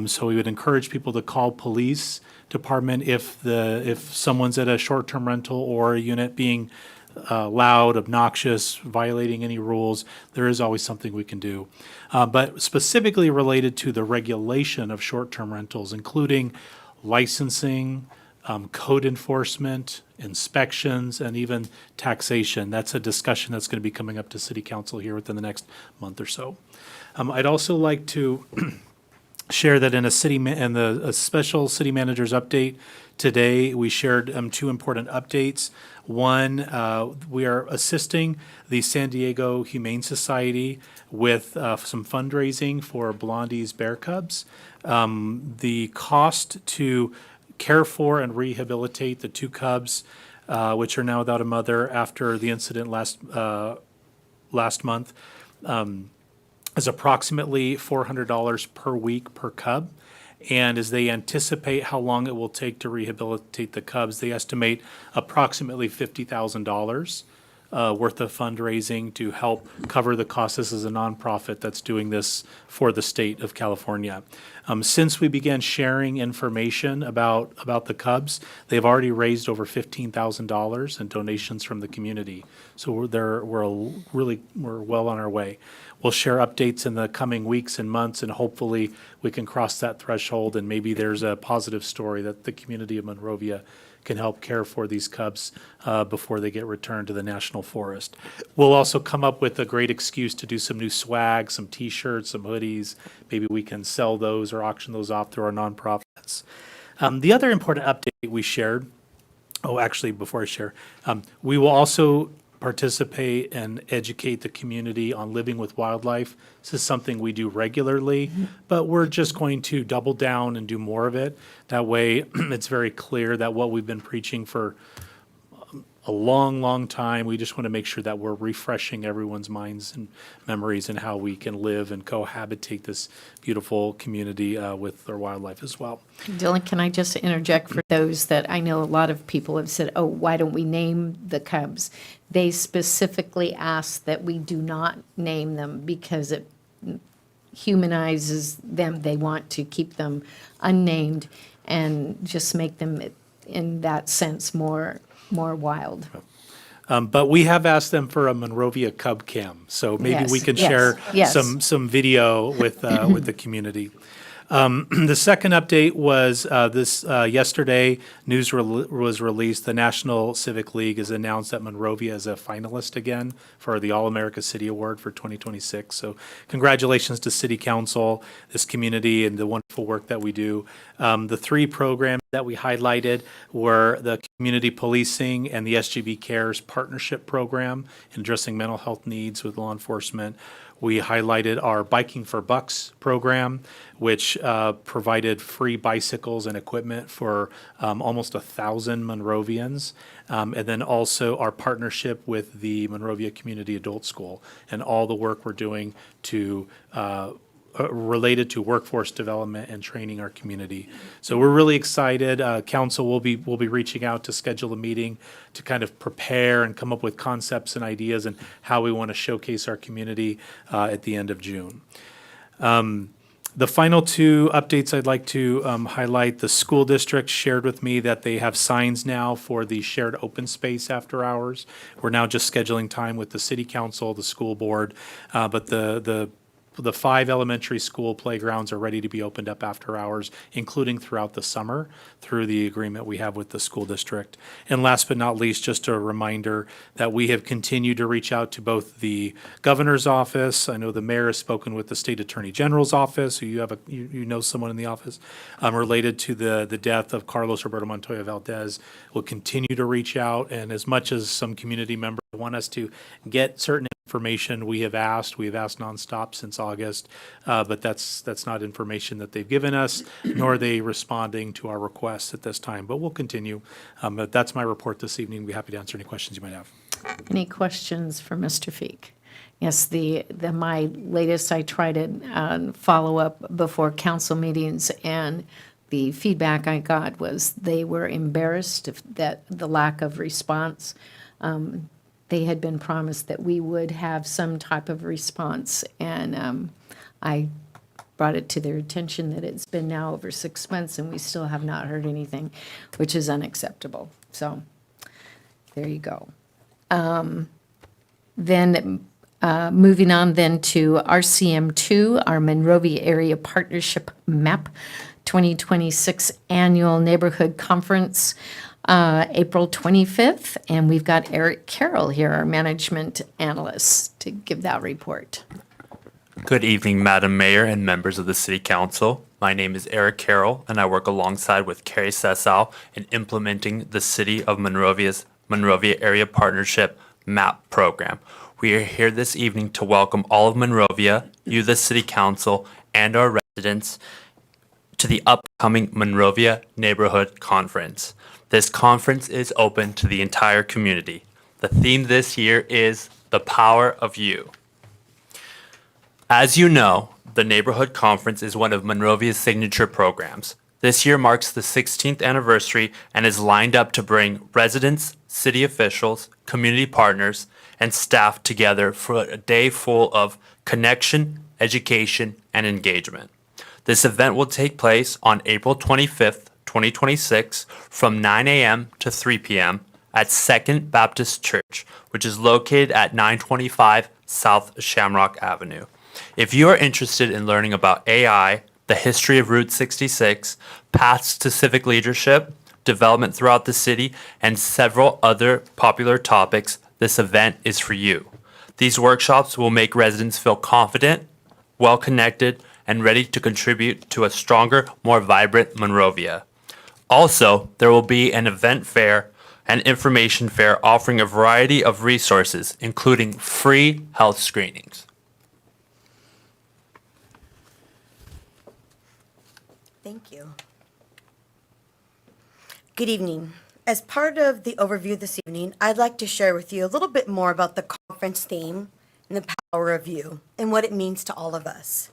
So we would encourage people to call police department if someone's at a short-term rental or a unit being loud, obnoxious, violating any rules. There is always something we can do. But specifically related to the regulation of short-term rentals, including licensing, code enforcement, inspections, and even taxation. That's a discussion that's going to be coming up to City Council here within the next month or so. I'd also like to share that in a special city manager's update today, we shared two important updates. One, we are assisting the San Diego Humane Society with some fundraising for Blondie's bear cubs. The cost to care for and rehabilitate the two cubs, which are now without a mother after the incident last month, is approximately $400 per week per cub. And as they anticipate how long it will take to rehabilitate the cubs, they estimate approximately $50,000 worth of fundraising to help cover the costs. This is a nonprofit that's doing this for the state of California. Since we began sharing information about the cubs, they've already raised over $15,000 in donations from the community. So we're well on our way. We'll share updates in the coming weeks and months, and hopefully we can cross that threshold, and maybe there's a positive story that the community of Monrovia can help care for these cubs before they get returned to the National Forest. We'll also come up with a great excuse to do some new swag, some T-shirts, some hoodies. Maybe we can sell those or auction those off through our nonprofits. The other important update we shared, before I share, we will also participate and educate the community on living with wildlife. This is something we do regularly, but we're just going to double down and do more of it. That way, it's very clear that what we've been preaching for a long, long time, we just want to make sure that we're refreshing everyone's minds and memories and how we can live and cohabitate this beautiful community with our wildlife as well. Dylan, can I just interject for those that I know a lot of people have said, oh, why don't we name the cubs? They specifically asked that we do not name them because it humanizes them. They want to keep them unnamed and just make them, in that sense, more wild. But we have asked them for a Monrovia Cub Cam, so maybe we Yes, can yes, share yes. some video with the community. The second update was yesterday, news was released. The National Civic League has announced that Monrovia is a finalist again for the All-America City Award for 2026. So congratulations to City Council, this community, and the wonderful work that we do. The three programs that we highlighted were the Community Policing and the SGB Cares Partnership Program in addressing mental health needs with law enforcement. We highlighted our Biking for Bucks program, which provided free bicycles and equipment for almost 1,000 Monrovians. And then also our partnership with the Monrovia Community Adult School and all the work we're doing to related to workforce development and training our community. So we're really excited. Council will be reaching out to schedule a meeting to kind of prepare and come up with concepts and ideas and how we want to showcase our community at the end of June. The final two updates I'd like to highlight, the school district shared with me that they have signs now for the shared open space after hours. We're now just scheduling time with the city council, the school board, but the 5 elementary school playgrounds are ready to be opened up after hours, including throughout the summer through the agreement we have with the school district. And last but not least, just a reminder that we have continued to reach out to both the governor's office. I know the mayor has spoken with the state attorney general's office, who you know someone in the office, related to the death of Carlos Roberto Montoya Valdez. We'll continue to reach out, and as much as some community members want us to get certain information, we have asked nonstop since August, but that's not information that they've given us, nor are they responding to our requests at this time. But we'll continue. But that's my report this evening. We'd be happy to answer any questions you might have. Any questions for Mr. Feek? Yes, my latest, I try to follow up before council meetings, and the feedback I got was they were embarrassed that the lack of response. They had been promised that we would have some type of response, and I brought it to their attention that it's been now over 6 months and we still have not heard anything, which is unacceptable. So there you go. Then moving on then to RCM2, our Monrovia Area Partnership MAP 2026 Annual Neighborhood Conference. April 25th, and we've got Eric Carroll here, our management analyst, to give that report. Good evening, Madam Mayor and members of the City Council. My name is Eric Carroll, and I work alongside with Carrie Sessau in implementing the City of Monrovia's Monrovia Area Partnership MAP program. We are here this evening to welcome all of Monrovia, you, the City Council, and our residents to the upcoming Monrovia Neighborhood Conference. This conference is open to the entire community. The theme this year is The Power of You. As you know, the Neighborhood Conference is one of Monrovia's signature programs. This year marks the 16th anniversary and is lined up to bring residents, city officials, community partners, and staff together for a day full of connection, education, and engagement. This event will take place on April 25th, 2026 from 9 a.m. to 3 p.m. at Second Baptist Church, which is located at 925 South Shamrock Avenue. If you are interested in learning about AI, the history of Route 66, paths to civic leadership, development throughout the city, and several other popular topics, this event is for you. These workshops will make residents feel confident, well-connected, and ready to contribute to a stronger, more vibrant Monrovia. Also, there will be an event fair and information fair offering a variety of resources, including free health screenings. Thank you. Good evening. As part of the overview this evening, I'd like to share with you a little bit more about the conference theme and the power of you and what it means to all of us.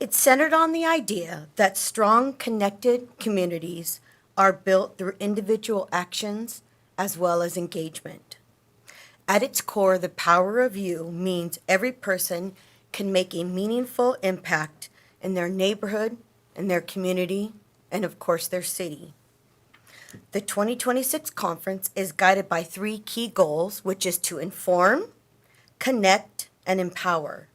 It's centered on the idea that strong, connected communities are built through individual actions as well as engagement. At its core, the power of you means every person can make a meaningful impact in their neighborhood, in their community, and of course their city. The 2026 conference is guided by 3 key goals, which is to inform, connect, and empower.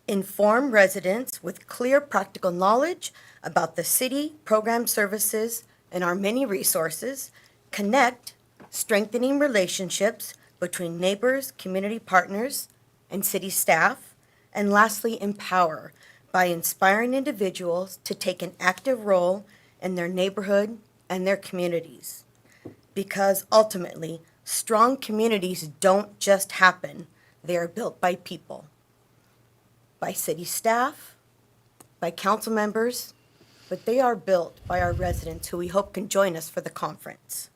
Inform residents with clear practical knowledge about the city, program services, and our many resources. Connect, strengthening relationships between neighbors, community partners, and city staff. And lastly, empower by inspiring individuals to take an active role in their neighborhood and their communities. Because ultimately, strong communities don't just happen, they are built by people. By city staff, by council members, but they are built by our residents who we hope can join us for the conference.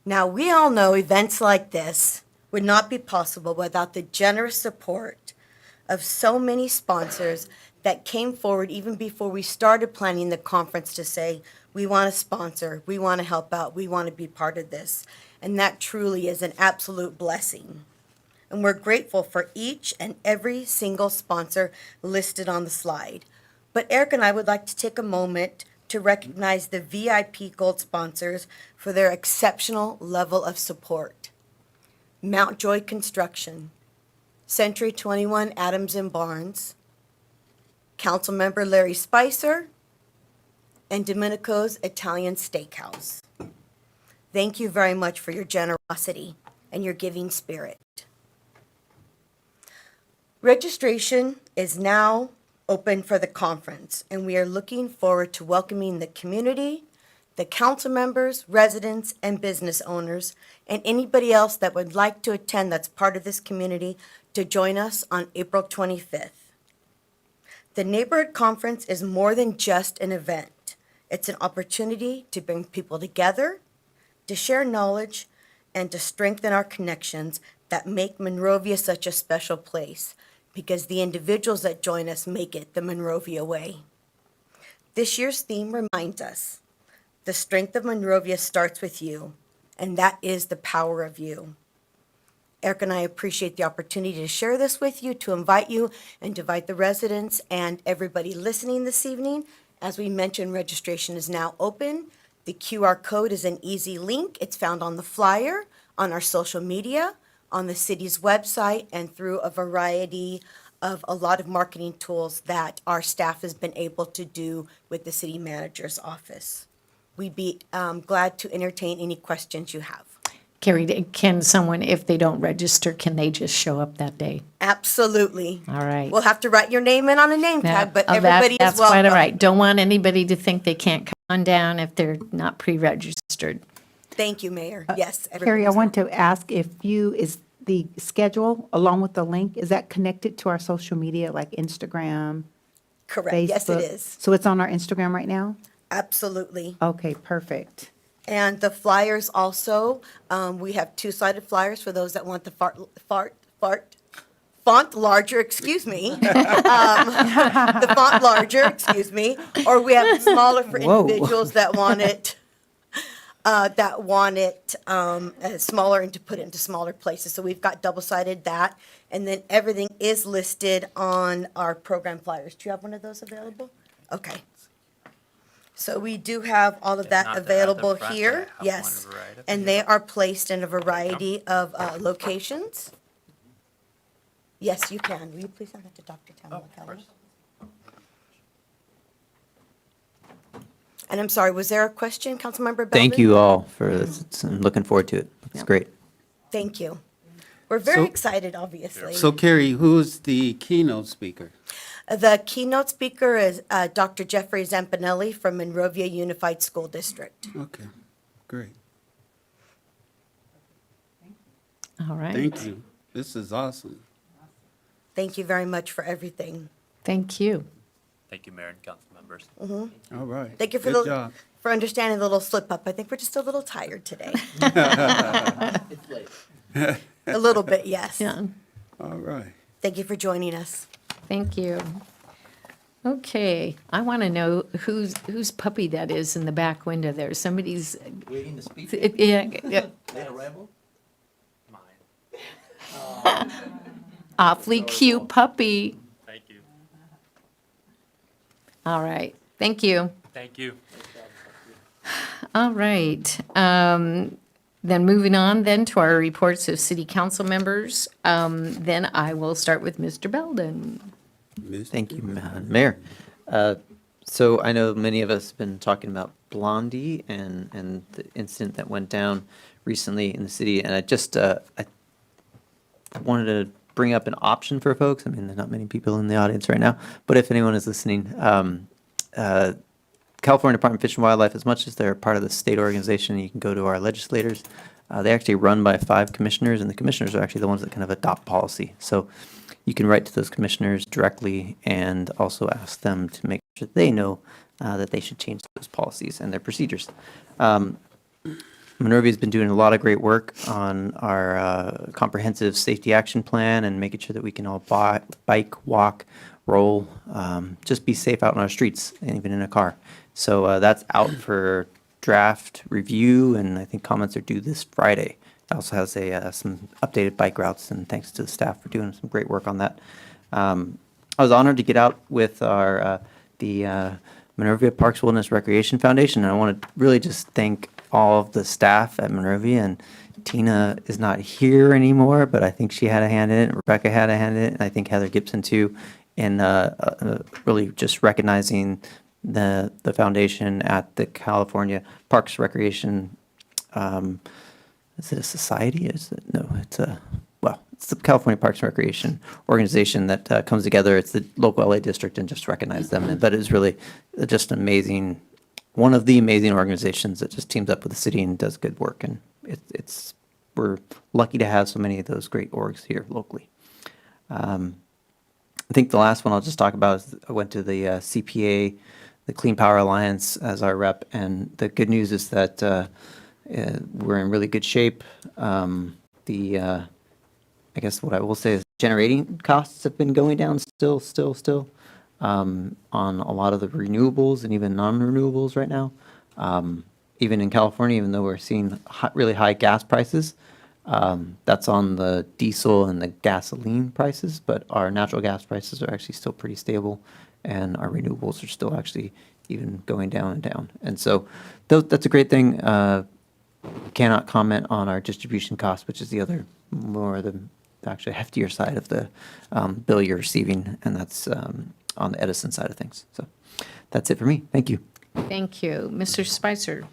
Now, we all know events like this would not be possible without the generous support of so many sponsors that came forward even before we started planning the conference to say, we want to sponsor, we want to help out, we want to be part of this. And that truly is an absolute blessing. And we're grateful for each and every single sponsor listed on the slide. But Eric and I would like to take a moment to recognize the VIP Gold sponsors for their exceptional level of support. Mount Joy Construction, Century 21 Adams and Barnes, Councilmember Larry Spicer, and Domenico's Italian Steakhouse. Thank you very much for your generosity and your giving spirit. Registration is now open for the conference, and we are looking forward to welcoming the community, the council members, residents, and business owners, and anybody else that would like to attend that's part of this community to join us on April 25th. The Neighborhood Conference is more than just an event. It's an opportunity to bring people together, to share knowledge, and to strengthen our connections that make Monrovia such a special place, because the individuals that join us make it the Monrovia way. This year's theme reminds us, the strength of Monrovia starts with you, and that is the power of you. Eric and I appreciate the opportunity to share this with you, to invite you, and to invite the residents and everybody listening this evening. As we mentioned, registration is now open. The QR code is an easy link. It's found on the flyer, on our social media, on the city's website, and through a variety of a lot of marketing tools that our staff has been able to do with the city manager's office. We'd be glad to entertain any questions you have. Carrie, can someone, if they don't register, can they just show up that day? Absolutely. All right. We'll have to write your name in on a name tag, but Oh, everybody is that's quite welcome. all right. Don't want anybody to think they can't come on down if they're not pre-registered. Thank you, Mayor. Yes. Carrie, I everybody's want to ask if is the schedule along with the link, is that connected to our social media like Instagram, correct. Facebook? Yes, it is. So it's on our Instagram right now? Absolutely. Okay, perfect. And the flyers also, we have two-sided flyers for those that want the font larger, excuse me. The font larger, excuse me. Or we have smaller for Whoa. individuals that want it, smaller and to put it into smaller places. So we've got double-sided that. And then everything is listed on our program flyers. Do you have one of those available? Okay. So we do have all of that Not available at the front, here, but I have yes. one right up And they are placed in a variety of locations. Yes, you can. Will you please hand it to Dr. Tamara Kelly? And I'm sorry, was there a question, Councilmember Belvin? Thank you all for this. I'm looking forward to it. It's great. Thank you. We're very So- excited, obviously. So Carrie, who's the keynote speaker? The keynote speaker is Dr. Jeffrey Zampanelli from Monrovia Unified School District. Okay, great. All right. Thank you. This is awesome. Thank you very much for everything. Thank you. Thank you, Mayor and council members. All right. Thank you for Good job. for understanding the little slip up. I think we're just a little tired today. A little bit, yes. Yeah. All right. Thank you for joining us. Thank you. Okay, I want to know whose puppy that is in the back window there. Somebody's. Waiting to speak. Yeah. Late arrival? Awfully cute puppy. Thank you. All right, thank you. Thank you. All right. Then moving on then to our reports of city council members. Then I will start with Mr. Belden. Thank you, Madam Mayor. So I know many of us have been talking about Blondie and the incident that went down recently in the city, and I wanted to bring up an option for folks. I mean, there's not many people in the audience right now, but if anyone is listening, California Department of Fish and Wildlife, as much as they're part of the state organization, you can go to our legislators. They actually run by 5 commissioners, and the commissioners are actually the ones that kind of adopt policy. So you can write to those commissioners directly and also ask them to make sure they know that they should change those policies and their procedures. Monrovia's been doing a lot of great work on our comprehensive safety action plan and making sure that we can all bike, walk, roll, just be safe out on our streets and even in a car. So that's out for draft review, and I think comments are due this Friday. It also has some updated bike routes, and thanks to the staff for doing some great work on that. I was honored to get out with the Monrovia Parks Wilderness Recreation Foundation, and I want to really just thank all of the staff at Monrovia. And Tina is not here anymore, but I think she had a hand in it, and Rebecca had a hand in it, and I think Heather Gibson too, in really just recognizing the foundation at the California Parks Recreation. Is it a society? Is it? No, it's the California Parks and Recreation organization that comes together. It's the local LA district and just recognize them. But it's really just amazing, one of the amazing organizations that just teams up with the city and does good work. And we're lucky to have so many of those great orgs here locally. I think the last one I'll just talk about is I went to the CPA, the Clean Power Alliance, as our rep, and the good news is that we're in really good shape. I guess what I will say is generating costs have been going down still on a lot of the renewables and even non-renewables right now. Even in California, even though we're seeing really high gas prices, that's on the diesel and the gasoline prices, but our natural gas prices are actually still pretty stable, and our renewables are still actually even going down and down. And so that's a great thing. Cannot comment on our distribution costs, which is the other more the actually heftier side of the bill you're receiving, and that's on the Edison side of things. So that's it for me. Thank you. Thank you. Mr. Spicer.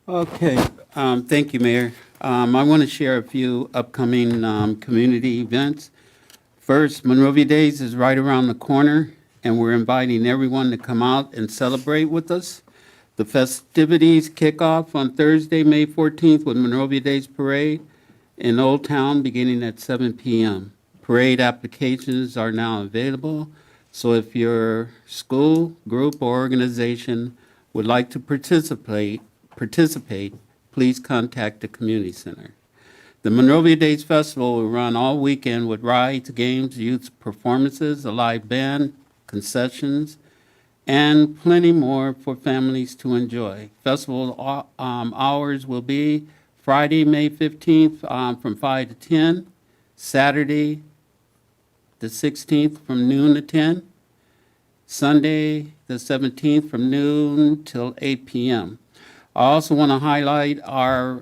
Okay, thank you, Mayor. I want to share a few upcoming community events. First, Monrovia Days is right around the corner, and we're inviting everyone to come out and celebrate with us. The festivities kick off on Thursday, May 14th with Monrovia Days Parade in Old Town beginning at 7 p.m. Parade applications are now available, so if your school, group, or organization would like to participate, please contact the community center. The Monrovia Days Festival will run all weekend with rides, games, youth performances, a live band, concessions, and plenty more for families to enjoy. Festival hours will be Friday, May 15th from 5 to 10, Saturday, the 16th from noon to 10, Sunday, the 17th from noon till 8 p.m. I also want to highlight our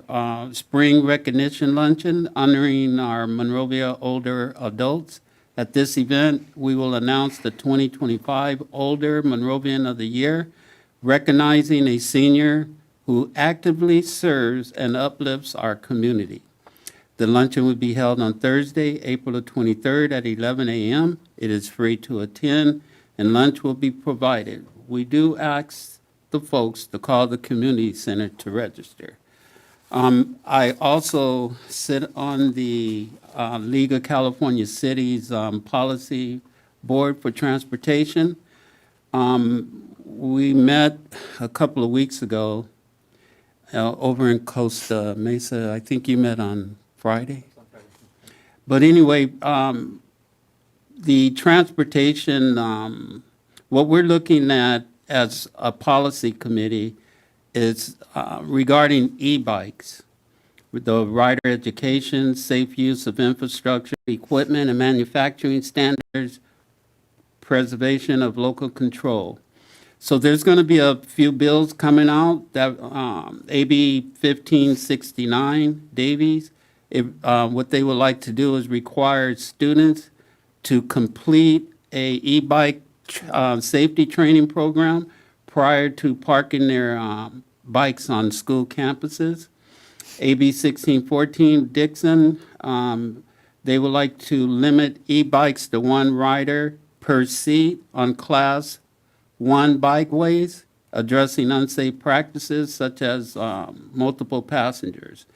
spring recognition luncheon honoring our Monrovia older adults. At this event, we will announce the 2025 Older Monrovian of the Year, recognizing a senior who actively serves and uplifts our community. The luncheon will be held on Thursday, April the 23rd at 11 a.m. It is free to attend, and lunch will be provided. We do ask the folks to call the community center to register. I also sit on the League of California Cities Policy Board for Transportation. We met a couple of weeks ago over in Costa Mesa. I think you met on Friday. But anyway, the transportation, what we're looking at as a policy committee is regarding e-bikes, with the rider education, safe use of infrastructure, equipment, and manufacturing standards, preservation of local control. So there's going to be a few bills coming out that AB 1569 Davies. What they would like to do is require students to complete a e-bike safety training program prior to parking their bikes on school campuses. AB 1614 Dixon, they would like to limit e-bikes to one rider per seat on Class 1 bikeways, addressing unsafe practices such as multiple passengers.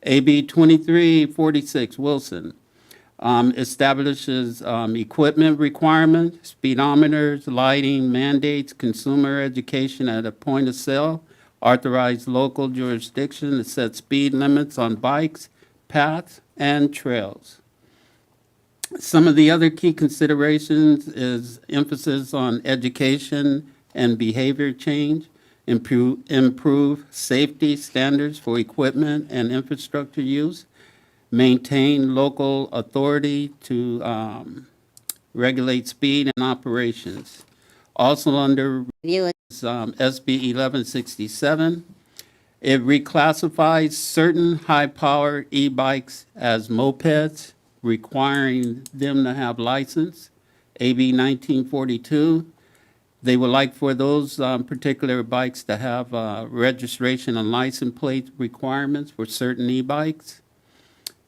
AB 2346 Wilson establishes equipment requirements, speedometers, lighting mandates, consumer education at a point of sale, authorized local jurisdiction to set speed limits on bikes, paths, and trails. Some of the other key considerations is emphasis on education and behavior change, improve safety standards for equipment and infrastructure use, maintain local authority to regulate speed and operations. Also under review is SB 1167. It reclassifies certain high-power e-bikes as mopeds, requiring them to have license. AB 1942, they would like for those particular bikes to have registration and license plate requirements for certain e-bikes.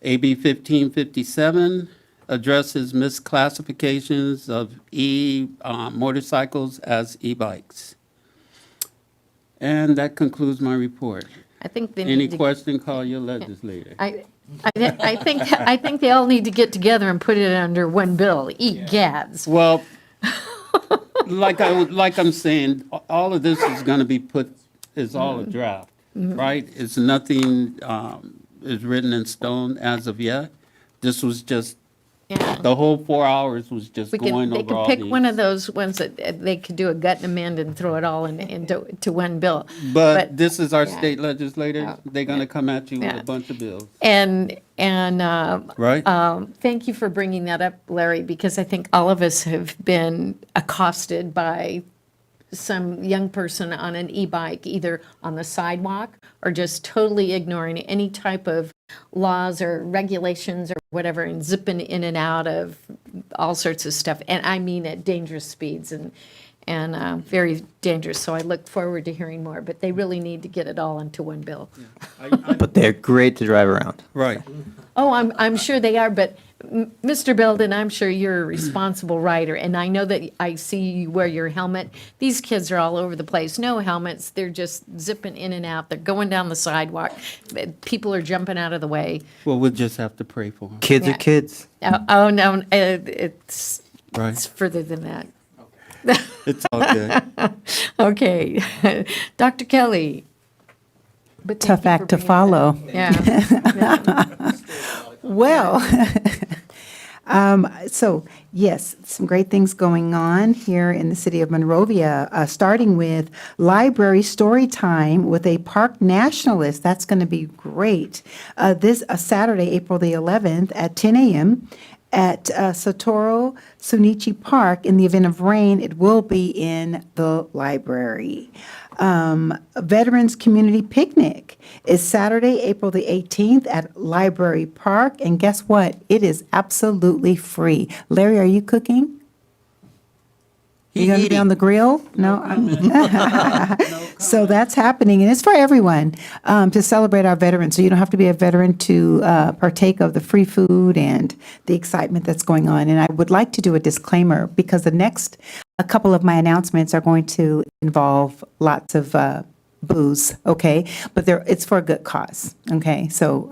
AB 1557 addresses misclassifications of motorcycles as e-bikes. And that concludes my report. I think they Any need to. question, call your legislator. I think they all need to get together and put it under one bill. Eat gads. Well, like I'm saying, all of this is going to be is all a draft, right? It's nothing is written in stone as of yet. This was just, the whole 4 hours was just They going over could all pick these. one of those ones that they could do a gut and amend and throw it all into one bill. But this is our yeah. state legislators. They're going to come at you with Yeah. a bunch of bills. And Right. thank you for bringing that up, Larry, because I think all of us have been accosted by some young person on an e-bike, either on the sidewalk or just totally ignoring any type of laws or regulations or whatever and zipping in and out of all sorts of stuff. And I mean at dangerous speeds and very dangerous. So I look forward to hearing more, but they really need to get it all into one bill. But they're great to drive around. Right. Oh, I'm sure they are, but Mr. Belden, I'm sure you're a responsible rider, and I know that I see you wear your helmet. These kids are all over the place, no helmets, they're just zipping in and out, they're going down the sidewalk, people are jumping out of the way. Well, we'll just have to pray for them. Kids Yeah. are kids. Oh, no, it's Right. further than that. It's all good. Okay. Dr. Kelly. But thank Tough you act for to bringing follow. that up. Yeah. Well, so yes, some great things going on here in the city of Monrovia, starting with library story time with a park nationalist. That's going to be great. This Saturday, April the 11th at 10 a.m. at Satoru Sunichi Park. In the event of rain, it will be in the library. Veterans Community Picnic is Saturday, April the 18th at Library Park. And guess what? It is absolutely free. Larry, are you cooking? You going to be on the grill? No? So that's happening, and it's for everyone to celebrate our veterans. So you don't have to be a veteran to partake of the free food and the excitement that's going on. And I would like to do a disclaimer because the next a couple of my announcements are going to involve lots of booze, okay? But it's for a good cause, okay? So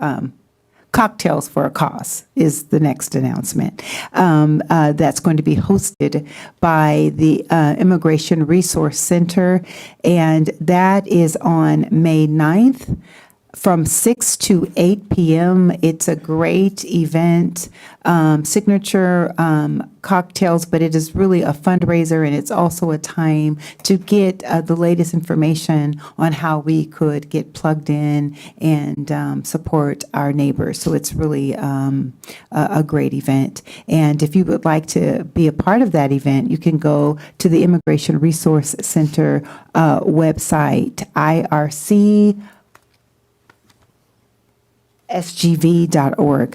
Cocktails for a Cause is the next announcement. That's going to be hosted by the Immigration Resource Center, and that is on May 9th from 6 to 8 p.m. It's a great event, signature cocktails, but it is really a fundraiser, and it's also a time to get the latest information on how we could get plugged in and support our neighbors. So it's really a great event. And if you would like to be a part of that event, you can go to the Immigration Resource Center website, ircsgv.org,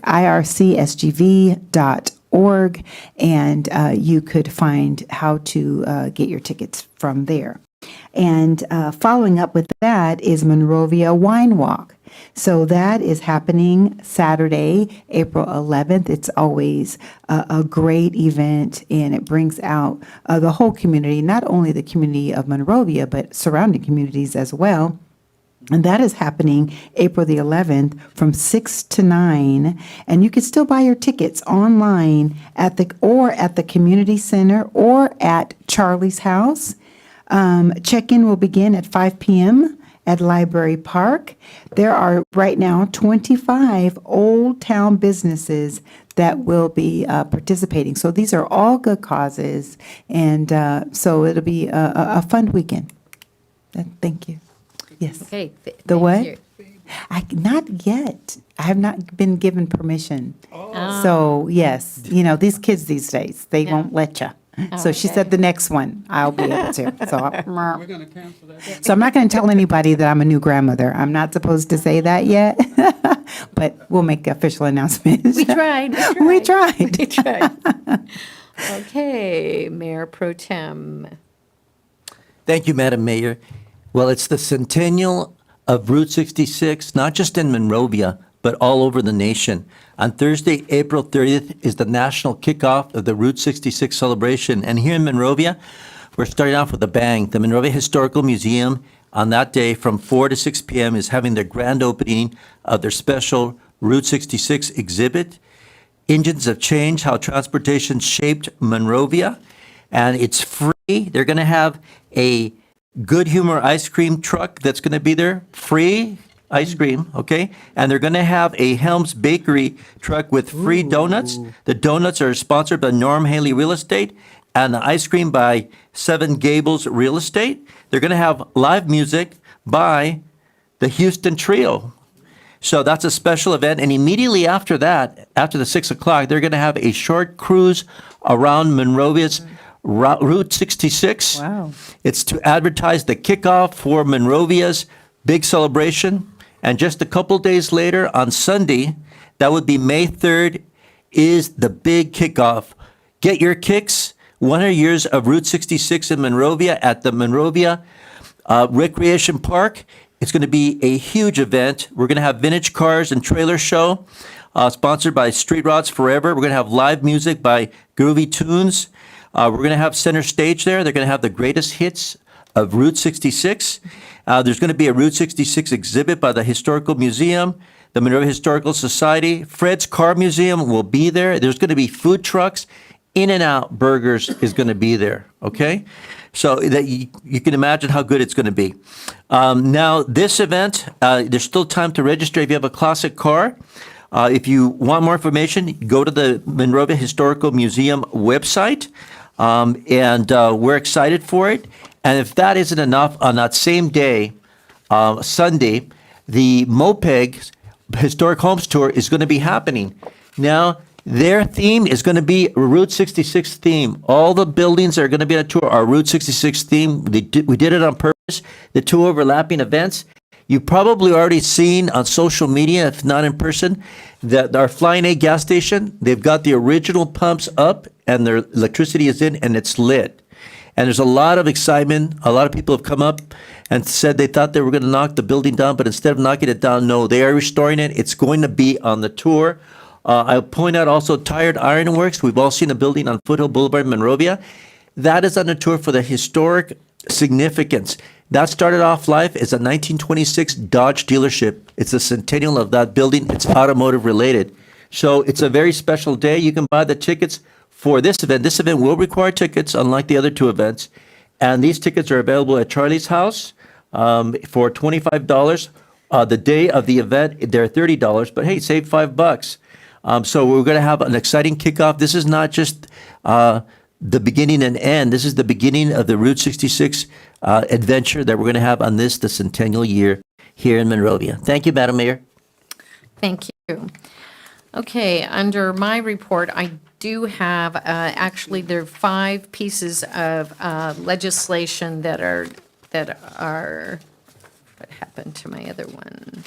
ircsgv.org, and you could find how to get your tickets from there. And following up with that is Monrovia Wine Walk. So that is happening Saturday, April 11th. It's always a great event, and it brings out the whole community, not only the community of Monrovia, but surrounding communities as well. And that is happening April the 11th from 6 to 9. And you can still buy your tickets online at the community center or at Charlie's house. Check-in will begin at 5 p.m. at Library Park. There are right now 25 Old Town businesses that will be participating. So these are all good causes, and so it'll be a fun weekend. Thank you. Yes. Okay. The what? you. Not yet. I have not been given permission. So yes, these kids these days, they won't let you. So she said the next one, I'll be able to. So We're going to cancel that. So I'm not going to tell anybody that I'm a new grandmother. I'm not supposed to say that yet, but we'll make official announcements. We tried. We tried. We tried. Okay, Mayor Pro Tem. Thank you, Madam Mayor. Well, it's the centennial of Route 66, not just in Monrovia, but all over the nation. On Thursday, April 30th, is the national kickoff of the Route 66 celebration. And here in Monrovia, we're starting off with a bang. The Monrovia Historical Museum on that day from 4 to 6 p.m. is having their grand opening of their special Route 66 exhibit, Engines of Change, How Transportation Shaped Monrovia. And it's free. They're going to have a Good Humor ice cream truck that's going to be there, free ice cream, okay? And they're going to have a Helms Bakery truck with free donuts. The donuts are sponsored by Norm Haley Real Estate, and the ice cream by Seven Gables Real Estate. They're going to have live music by the Houston Trio. So that's a special event. And immediately after that, after the 6 o'clock, they're going to have a short cruise around Monrovia's Route 66. Wow. It's to advertise the kickoff for Monrovia's big celebration. And just a couple days later, on Sunday, that would be May 3rd, is the big kickoff. Get your kicks, 100 years of Route 66 in Monrovia at the Monrovia Recreation Park. It's going to be a huge event. We're going to have vintage cars and trailer show, sponsored by Street Rods Forever. We're going to have live music by Groovy Tunes. We're going to have center stage there. They're going to have the greatest hits of Route 66. There's going to be a Route 66 exhibit by the Historical Museum, the Monrovia Historical Society. Fred's Car Museum will be there. There's going to be food trucks. In-N-Out Burgers is going to be there, okay? So that you can imagine how good it's going to be. Now, this event, there's still time to register if you have a classic car. If you want more information, go to the Monrovia Historical Museum website. And we're excited for it. And if that isn't enough, on that same day, Sunday, the MOPEG Historic Homes Tour is going to be happening. Now, their theme is going to be a Route 66 theme. All the buildings that are going to be on a tour are Route 66 theme. We did it on purpose, the two overlapping events. You've probably already seen on social media, if not in person, that our Flying A gas station, they've got the original pumps up and their electricity is in and it's lit. And there's a lot of excitement. A lot of people have come up and said they thought they were going to knock the building down, but instead of knocking it down, no, they are restoring it. It's going to be on the tour. I'll point out also Tired Iron Works. We've all seen the building on Foothill Boulevard, Monrovia. That is on the tour for the historic significance. That started off life as a 1926 Dodge dealership. It's a centennial of that building. It's automotive related. So it's a very special day. You can buy the tickets for this event. This event will require tickets, unlike the other two events. And these tickets are available at Charlie's house for $25 The day of the event, they're $30, but hey, save $5. So we're going to have an exciting kickoff. This is not just the beginning and end. This is the beginning of the Route 66 adventure that we're going to have on the centennial year here in Monrovia. Thank you, Madam Mayor. Thank you. Okay, under my report, I do have, actually, there are 5 pieces of legislation that are, what happened to my other one?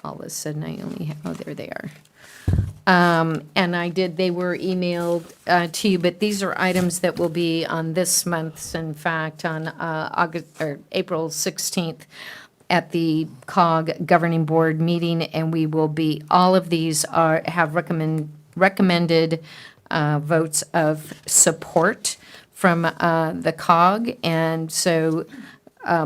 All of a sudden, I only have, oh, there they are. And they were emailed to you, but these are items that will be on this month's, in fact, on April 16th at the COG Governing Board meeting, and we will be, all of these have recommended votes of support from the COG, and so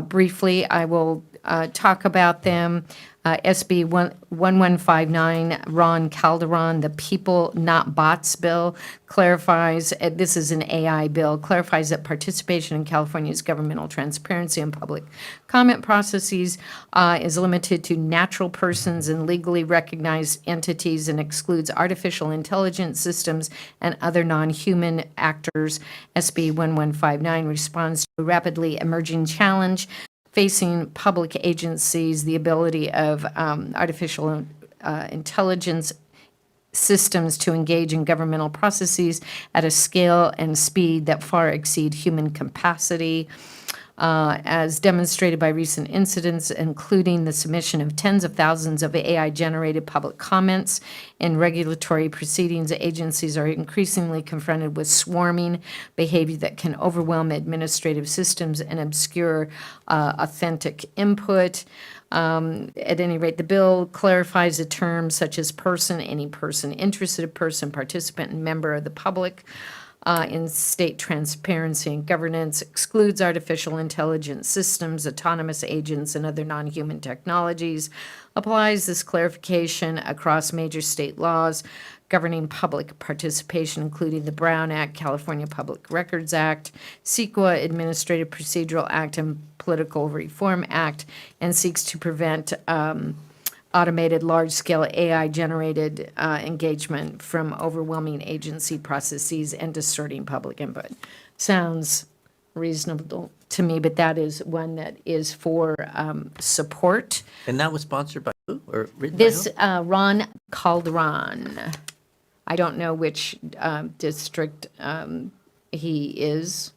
briefly, I will talk about them. SB 1159, Ron Calderon, the People Not Bots bill, clarifies, this is an AI bill, clarifies that participation in California's governmental transparency and public comment processes is limited to natural persons and legally recognized entities and excludes artificial intelligence systems and other non-human actors. SB 1159 responds to a rapidly emerging challenge facing public agencies, the ability of artificial intelligence systems to engage in governmental processes at a scale and speed that far exceed human capacity, as demonstrated by recent incidents, including the submission of tens of thousands of AI-generated public comments in regulatory proceedings. Agencies are increasingly confronted with swarming behavior that can overwhelm administrative systems and obscure authentic input. At any rate, the bill clarifies the terms such as person, any person, interested person, participant, and member of the public in state transparency and governance, excludes artificial intelligence systems, autonomous agents, and other non-human technologies, applies this clarification across major state laws governing public participation, including the Brown Act, California Public Records Act, CEQA, Administrative Procedural Act, and Political Reform Act, and seeks to prevent automated large-scale AI-generated engagement from overwhelming agency processes and distorting public input. Sounds reasonable to me, but that is one that is for support. And that was sponsored by who or written by This, who? Ron Calderon. I don't know which district he is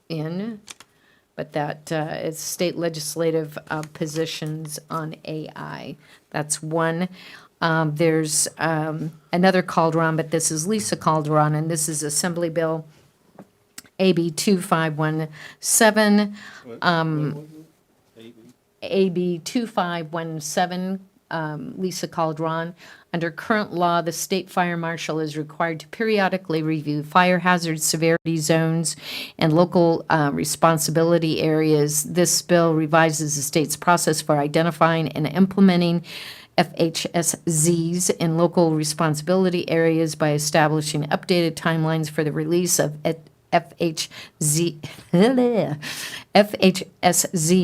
in, but that is state legislative positions on AI. That's one. There's another Calderon, but this is Lisa Calderon, and this is Assembly Bill AB 2517. AB 2517, Lisa Calderon. Under current law, the state fire marshal is required to periodically review fire hazard severity zones and local responsibility areas. This bill revises the state's process for identifying and implementing FHSZs in local responsibility areas by establishing updated timelines for the release of FHSZ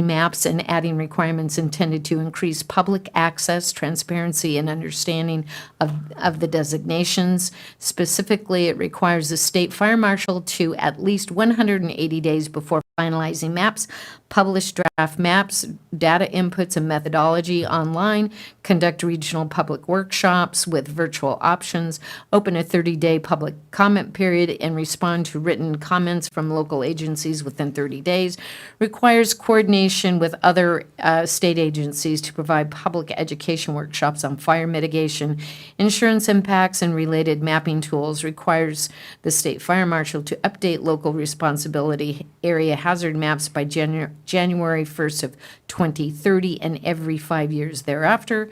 maps and adding requirements intended to increase public access, transparency, and understanding of the designations. Specifically, it requires the state fire marshal to, at least 180 days before finalizing maps, publish draft maps, data inputs, and methodology online, conduct regional public workshops with virtual options, open a 30-day public comment period, and respond to written comments from local agencies within 30 days, requires coordination with other state agencies to provide public education workshops on fire mitigation, insurance impacts, and related mapping tools, requires the state fire marshal to update local responsibility area hazard maps by January 1st of 2030 and every 5 years thereafter,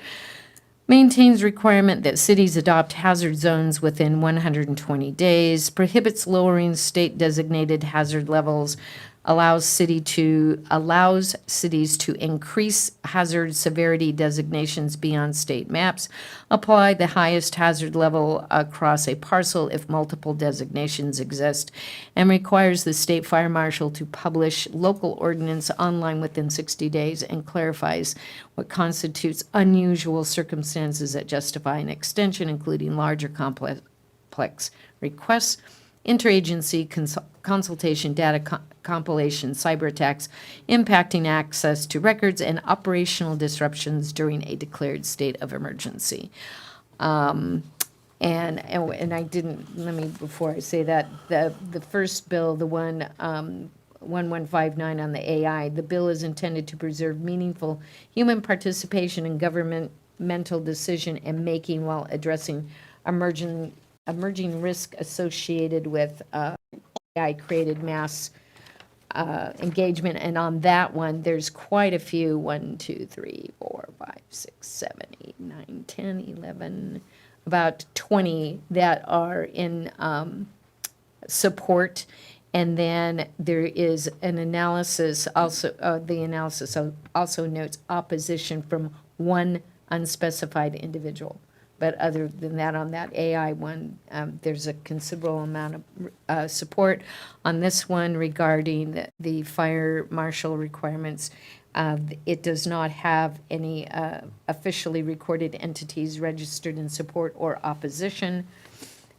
maintains requirement that cities adopt hazard zones within 120 days, prohibits lowering state-designated hazard levels, allows cities to increase hazard severity designations beyond state maps, apply the highest hazard level across a parcel if multiple designations exist, and requires the state fire marshal to publish local ordinance online within 60 days, and clarifies what constitutes unusual circumstances that justify an extension, including larger complex requests, interagency consultation, data compilation, cyber attacks impacting access to records, and operational disruptions during a declared state of emergency. And I didn't, let me, before I say that, the first bill, the one, 1159 on the AI, the bill is intended to preserve meaningful human participation in governmental decision and making while addressing emerging risk associated with AI-created mass engagement. And on that one, there's quite a few, 1, 2, 3, 4, 5, 6, 7, 8, 9, 10, 11, about 20 that are in support. And then there is an analysis, also, the analysis also notes opposition from one unspecified individual. But other than that, on that AI one, there's a considerable amount of support. On this one regarding the fire marshal requirements, it does not have any officially recorded entities registered in support or opposition.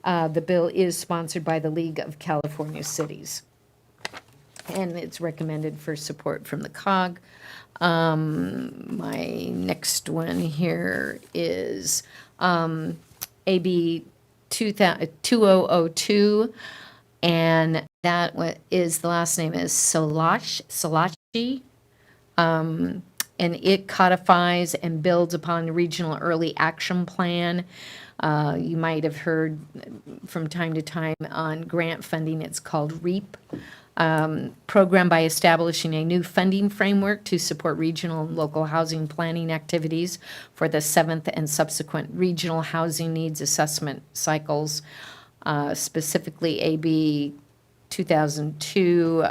The bill is sponsored by the League of California Cities, and it's recommended for support from the COG. My next one here is AB 2002, and that is, the last name is Salachi, and it codifies and builds upon the Regional Early Action Plan. You might have heard from time to time on grant funding, it's called REAP. Program by establishing a new funding framework to support regional and local housing planning activities for the 7th and subsequent regional housing needs assessment cycles, specifically AB 2002.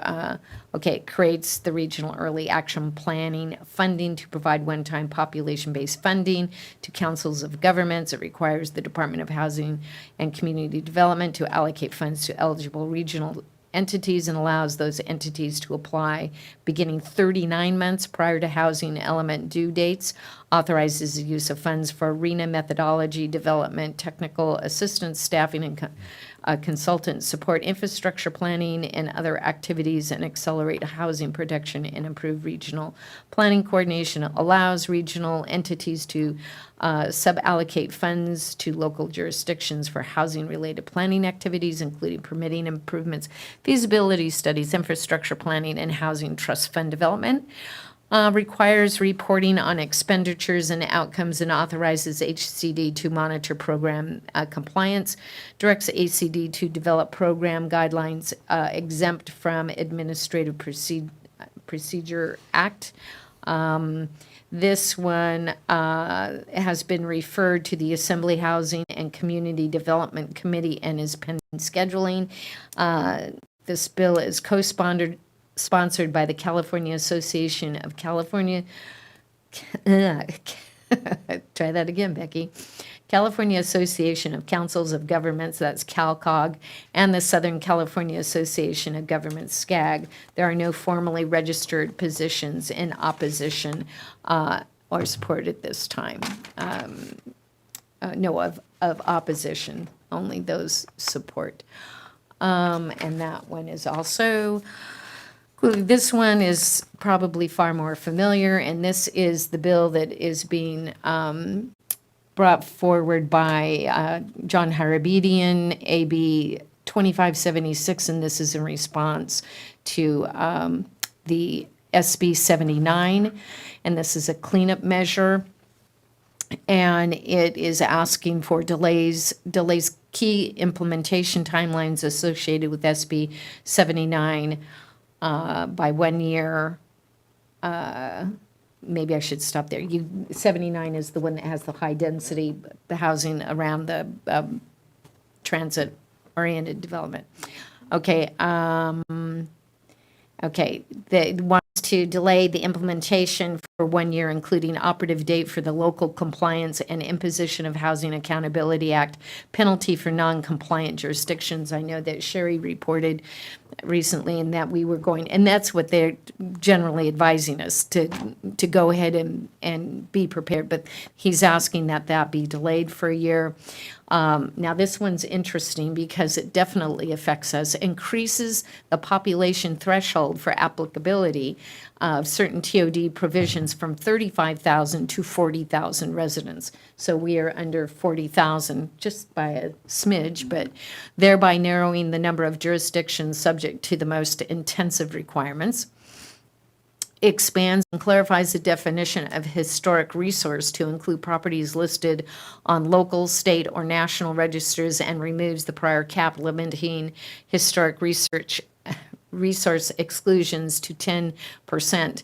It creates the regional early action planning funding to provide one-time population-based funding to councils of governments. It requires the Department of Housing and Community Development to allocate funds to eligible regional entities, and allows those entities to apply beginning 39 months prior to housing element due dates, authorizes the use of funds for RENA methodology development, technical assistance, staffing, and consultant support, infrastructure planning, and other activities, and accelerate housing production and improve regional planning coordination. It allows regional entities to sub-allocate funds to local jurisdictions for housing-related planning activities, including permitting improvements, feasibility studies, infrastructure planning, and housing trust fund development. Requires reporting on expenditures and outcomes, and authorizes HCD to monitor program compliance, directs ACD to develop program guidelines exempt from Administrative Procedure Act. This one has been referred to the Assembly Housing and Community Development Committee and is pending scheduling. This bill is sponsored by the California Association of California, try that again, Becky. California Association of Councils of Governments, that's CalCog, and the Southern California Association of Governments, SCAG. There are no formally registered positions in opposition or support at this time. No, of opposition, only those support. And that one is also, this one is probably far more familiar, and this is the bill that is being brought forward by John Harabedian, AB 2576, and this is in response to the SB 79, and this is a cleanup measure, and it is asking for delays key implementation timelines associated with SB 79 by 1 year. Maybe I should stop there. 79 is the one that has the high density housing around the transit oriented development. Okay. Okay, that wants to delay the implementation for 1 year, including operative date for the Local Compliance and Imposition of Housing Accountability Act penalty for non-compliant jurisdictions. I know that Sherry reported recently and that we were going, and that's what they're generally advising us to go ahead and be prepared, but he's asking that that be delayed for a year. Now, this one's interesting because it definitely affects us, increases the population threshold for applicability of certain TOD provisions from 35,000 to 40,000 residents. So we are under 40,000 just by a smidge, but thereby narrowing the number of jurisdictions subject to the most intensive requirements. Expands and clarifies the definition of historic resource to include properties listed on local, state, or national registers, and removes the prior cap limiting historic resource exclusions to 10%.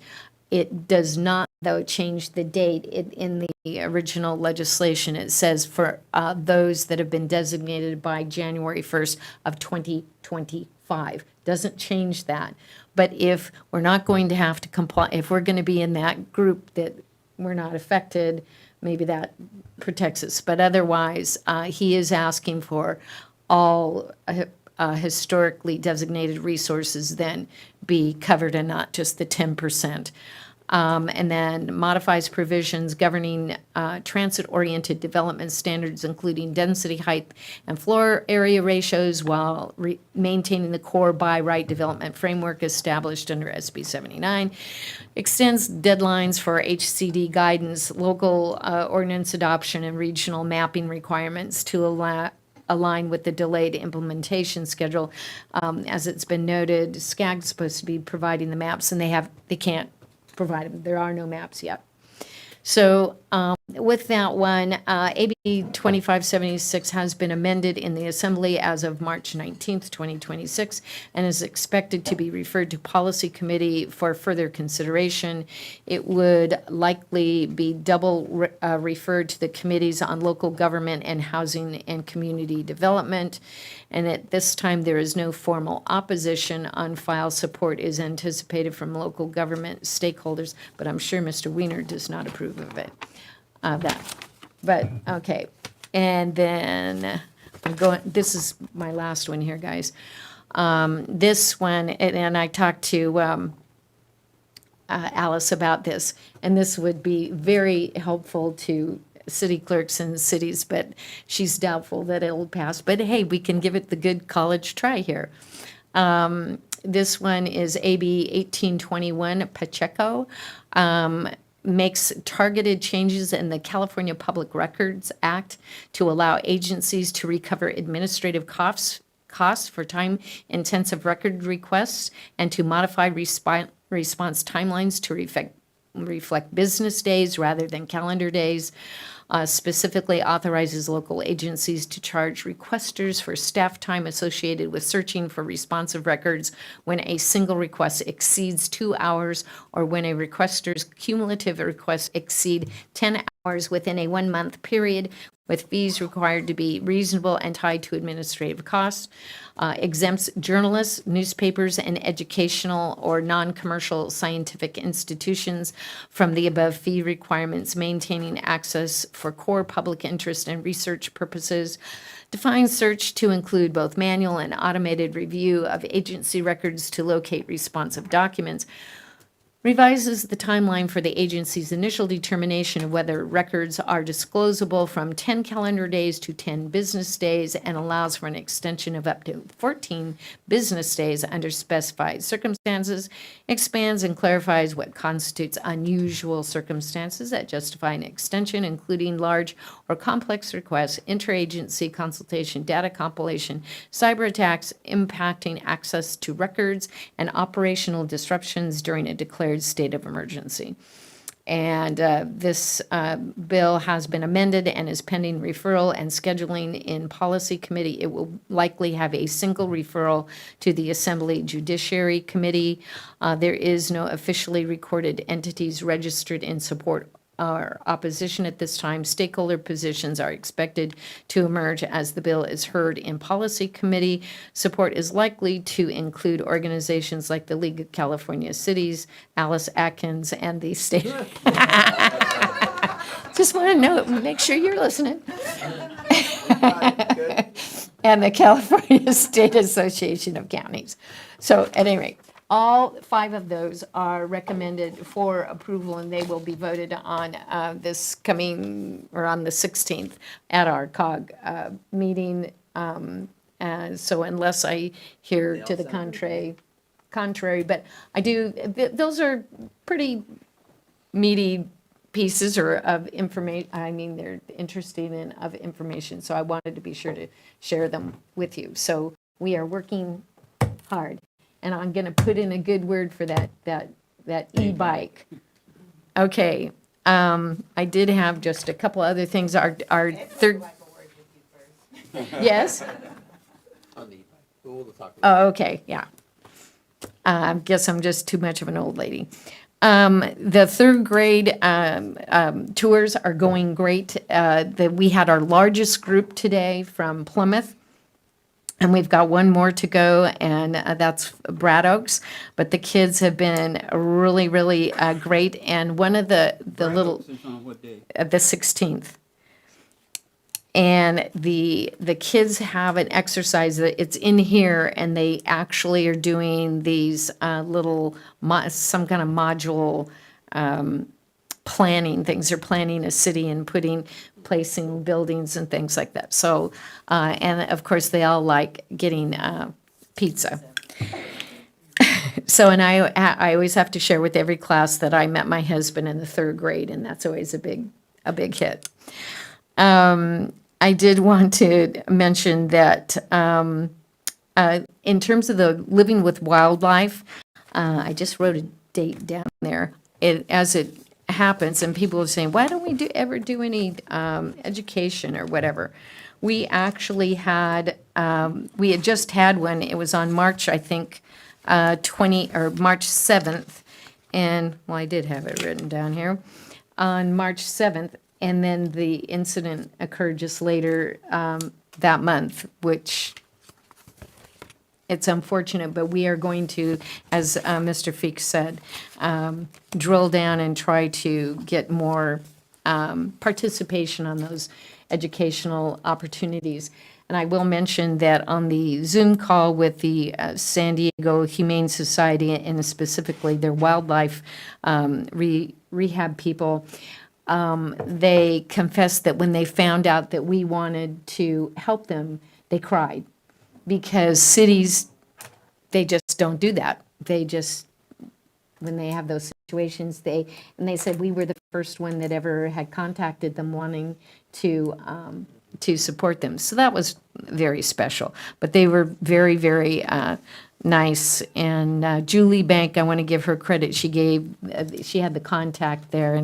It does not, though, change the date. In the original legislation, it says for those that have been designated by January 1st of 2025. Doesn't change that. But if we're not going to have to comply, if we're going to be in that group that we're not affected, maybe that protects us. But otherwise, he is asking for all historically designated resources then be covered and not just the 10%. And then modifies provisions governing transit-oriented development standards, including density, height, and floor area ratios, while maintaining the core by right development framework established under SB 79. Extends deadlines for HCD guidance, local ordinance adoption, and regional mapping requirements to align with the delayed implementation schedule. As it's been noted, SCAG's supposed to be providing the maps, and they can't provide them. There are no maps yet. So with that one, AB 2576 has been amended in the Assembly as of March 19th, 2026, and is expected to be referred to Policy Committee for further consideration. It would likely be double referred to the Committees on Local Government and Housing and Community Development. And at this time, there is no formal opposition on file. Support is anticipated from local government stakeholders, but I'm sure Mr. Wiener does not approve of it, that. But, okay. And then I'm going, this is my last one here, guys. This one, and I talked to Alice about this, and this would be very helpful to city clerks in cities, but she's doubtful that it'll pass. But hey, we can give it the good college try here. This one is AB 1821 Pacheco. Makes targeted changes in the California Public Records Act to allow agencies to recover administrative costs for time-intensive record requests, and to modify response timelines to reflect business days rather than calendar days. Specifically authorizes local agencies to charge requesters for staff time associated with searching for responsive records when a single request exceeds 2 hours, or when a requester's cumulative requests exceed 10 hours within a 1-month period, with fees required to be reasonable and tied to administrative costs. Exempts journalists, newspapers, and educational or non-commercial scientific institutions from the above fee requirements, maintaining access for core public interest and research purposes. Defines search to include both manual and automated review of agency records to locate responsive documents. Revises the timeline for the agency's initial determination of whether records are disclosable from 10 calendar days to 10 business days, and allows for an extension of up to 14 business days under specified circumstances. Expands and clarifies what constitutes unusual circumstances that justify an extension, including large or complex requests, interagency consultation, data compilation, cyber attacks impacting access to records, and operational disruptions during a declared state of emergency. And this bill has been amended and is pending referral and scheduling in Policy Committee. It will likely have a single referral to the Assembly Judiciary Committee. There is no officially recorded entities registered in support or opposition at this time. Stakeholder positions are expected to emerge as the bill is heard in policy committee. Support is likely to include organizations like the League of California Cities, Alice Atkins, and the state. Just want to know, make sure you're listening. And the California State Association of Counties. So at any rate, all 5 of those are recommended for approval, and they will be voted on this coming, or on the 16th at our COG meeting. So unless I hear to the contrary, but I do, those are pretty meaty pieces or of information. I mean, they're interesting and of information, so I wanted to be sure to share them with you. So we are working hard, and I'm going to put in a good word for that e-bike. Okay, I did have just a couple other things. Our third. Yes. Oh, okay, yeah. I guess I'm just too much of an old lady. The third grade tours are going great. We had our largest group today from Plymouth, and we've got one more to go, and that's Brad Oaks. But the kids have been really, really great. And one of the little, the 16th. And the kids have an exercise that it's in here, and they actually are doing these little, some kind of module planning things. They're planning a city and placing buildings and things like that. So, and of course, they all like getting pizza. So, and I always have to share with every class that I met my husband in the third grade, and that's always a big hit. I did want to mention that in terms of the living with wildlife, I just wrote a date down there. As it happens, and people are saying, why don't we ever do any education or whatever? We actually had, we had just had one. It was on March, I think, March 7th. And, well, I did have it written down here. On March 7th. And then the incident occurred just later that month, which it's unfortunate, but we are going to, as Mr. Feeks said, drill down and try to get more participation on those educational opportunities. And I will mention that on the Zoom call with the San Diego Humane Society, and specifically their wildlife rehab people, they confessed that when they found out that we wanted to help them, they cried, because cities, they just don't do that. They just, when they have those situations, and they said we were the first one that ever had contacted them wanting to support them. So that was very special. But they were very, very nice. And Julie Bank, I want to give her credit. She had the contact there,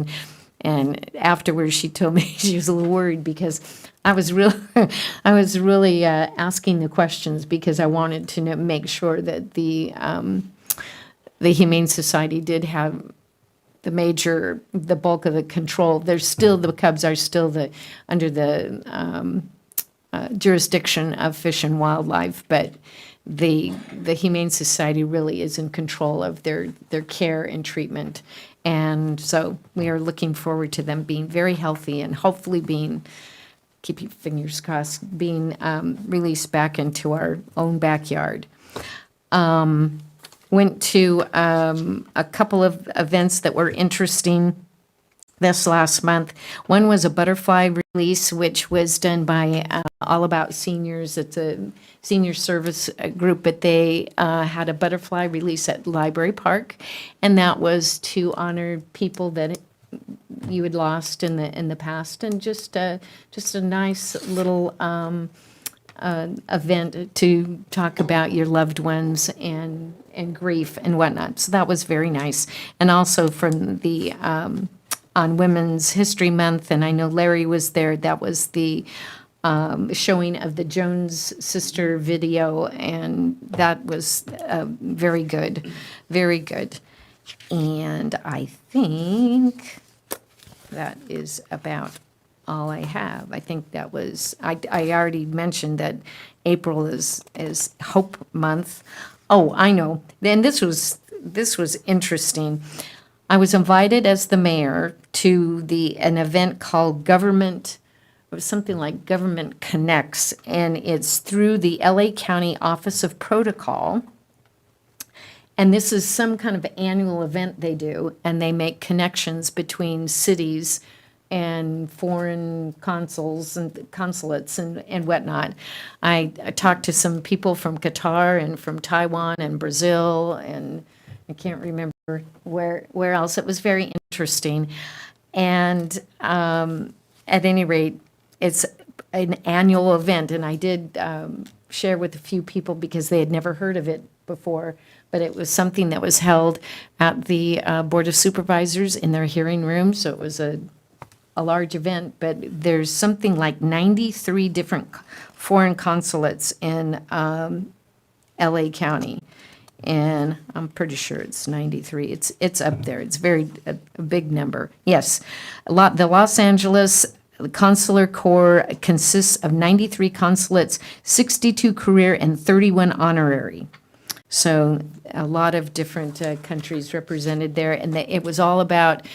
and afterwards, she told me she was a little worried because I was really asking the questions, because I wanted to make sure that the Humane Society did have the bulk of the control. The Cubs are still under the jurisdiction of Fish and Wildlife, but the Humane Society really is in control of their care and treatment. And so we are looking forward to them being very healthy and hopefully keep your fingers crossed, being released back into our own backyard. Went to a couple of events that were interesting this last month. One was a butterfly release, which was done by All About Seniors. It's a senior service group, but they had a butterfly release at Library Park, and that was to honor people that you had lost in the past, and just a nice little event to talk about your loved ones and grief and whatnot. So that was very nice. And also from the on Women's History Month, and I know Larry was there, that was the showing of the Jones sister video, and that was very good, very good. And I think that is about all I have. I think that was, I already mentioned that April is Hope Month. Oh, I know. Then this was interesting. I was invited as the mayor to an event called Government, it was something like Government Connects, and it's through the LA County Office of Protocol. And this is some kind of annual event they do, and they make connections between cities and foreign consuls and consulates and whatnot. I talked to some people from Qatar and from Taiwan and Brazil, and I can't remember where else. It was very interesting. And at any rate, it's an annual event, and I did share with a few people because they had never heard of it before, but it was something that was held at the Board of Supervisors in their hearing room, so it was a large event, but there's something like 93 different foreign consulates in LA County, and I'm pretty sure it's 93. It's up there. It's a big number. Yes, the Los Angeles Consular Corps consists of 93 consulates, 62 career, and 31 honorary. So a lot of different countries represented there, and it was all about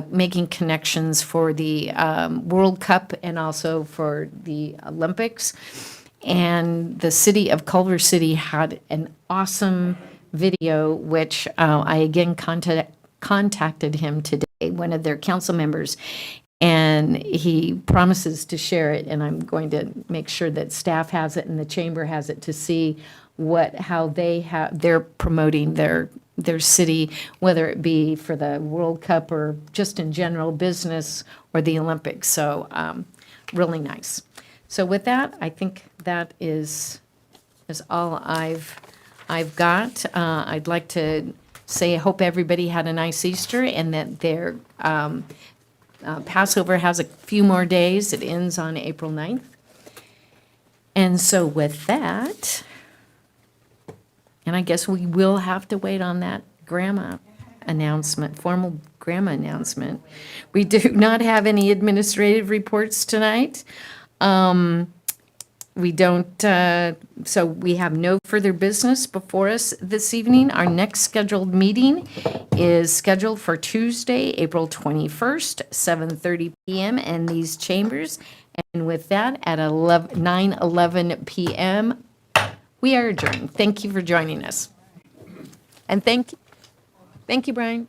making connections for the World Cup and also for the Olympics. And the city of Culver City had an awesome video, which I again contacted him today, one of their council members, and he promises to share it, and I'm going to make sure that staff has it and the chamber has it to see how they're promoting their city, whether it be for the World Cup or just in general business or the Olympics. So really nice. So with that, I think that is all I've got. I'd like to say I hope everybody had a nice Easter and that their Passover has a few more days. It ends on April 9th. And so with that, and I guess we will have to wait on that grandma announcement, formal grandma announcement. We do not have any administrative reports tonight. We don't, so we have no further business before us this evening. Our next scheduled meeting is scheduled for Tuesday, April 21st, 7:30 p.m. in these chambers. And with that, at 9:11 p.m., we are adjourned. Thank you for joining us. And thank you, Brian.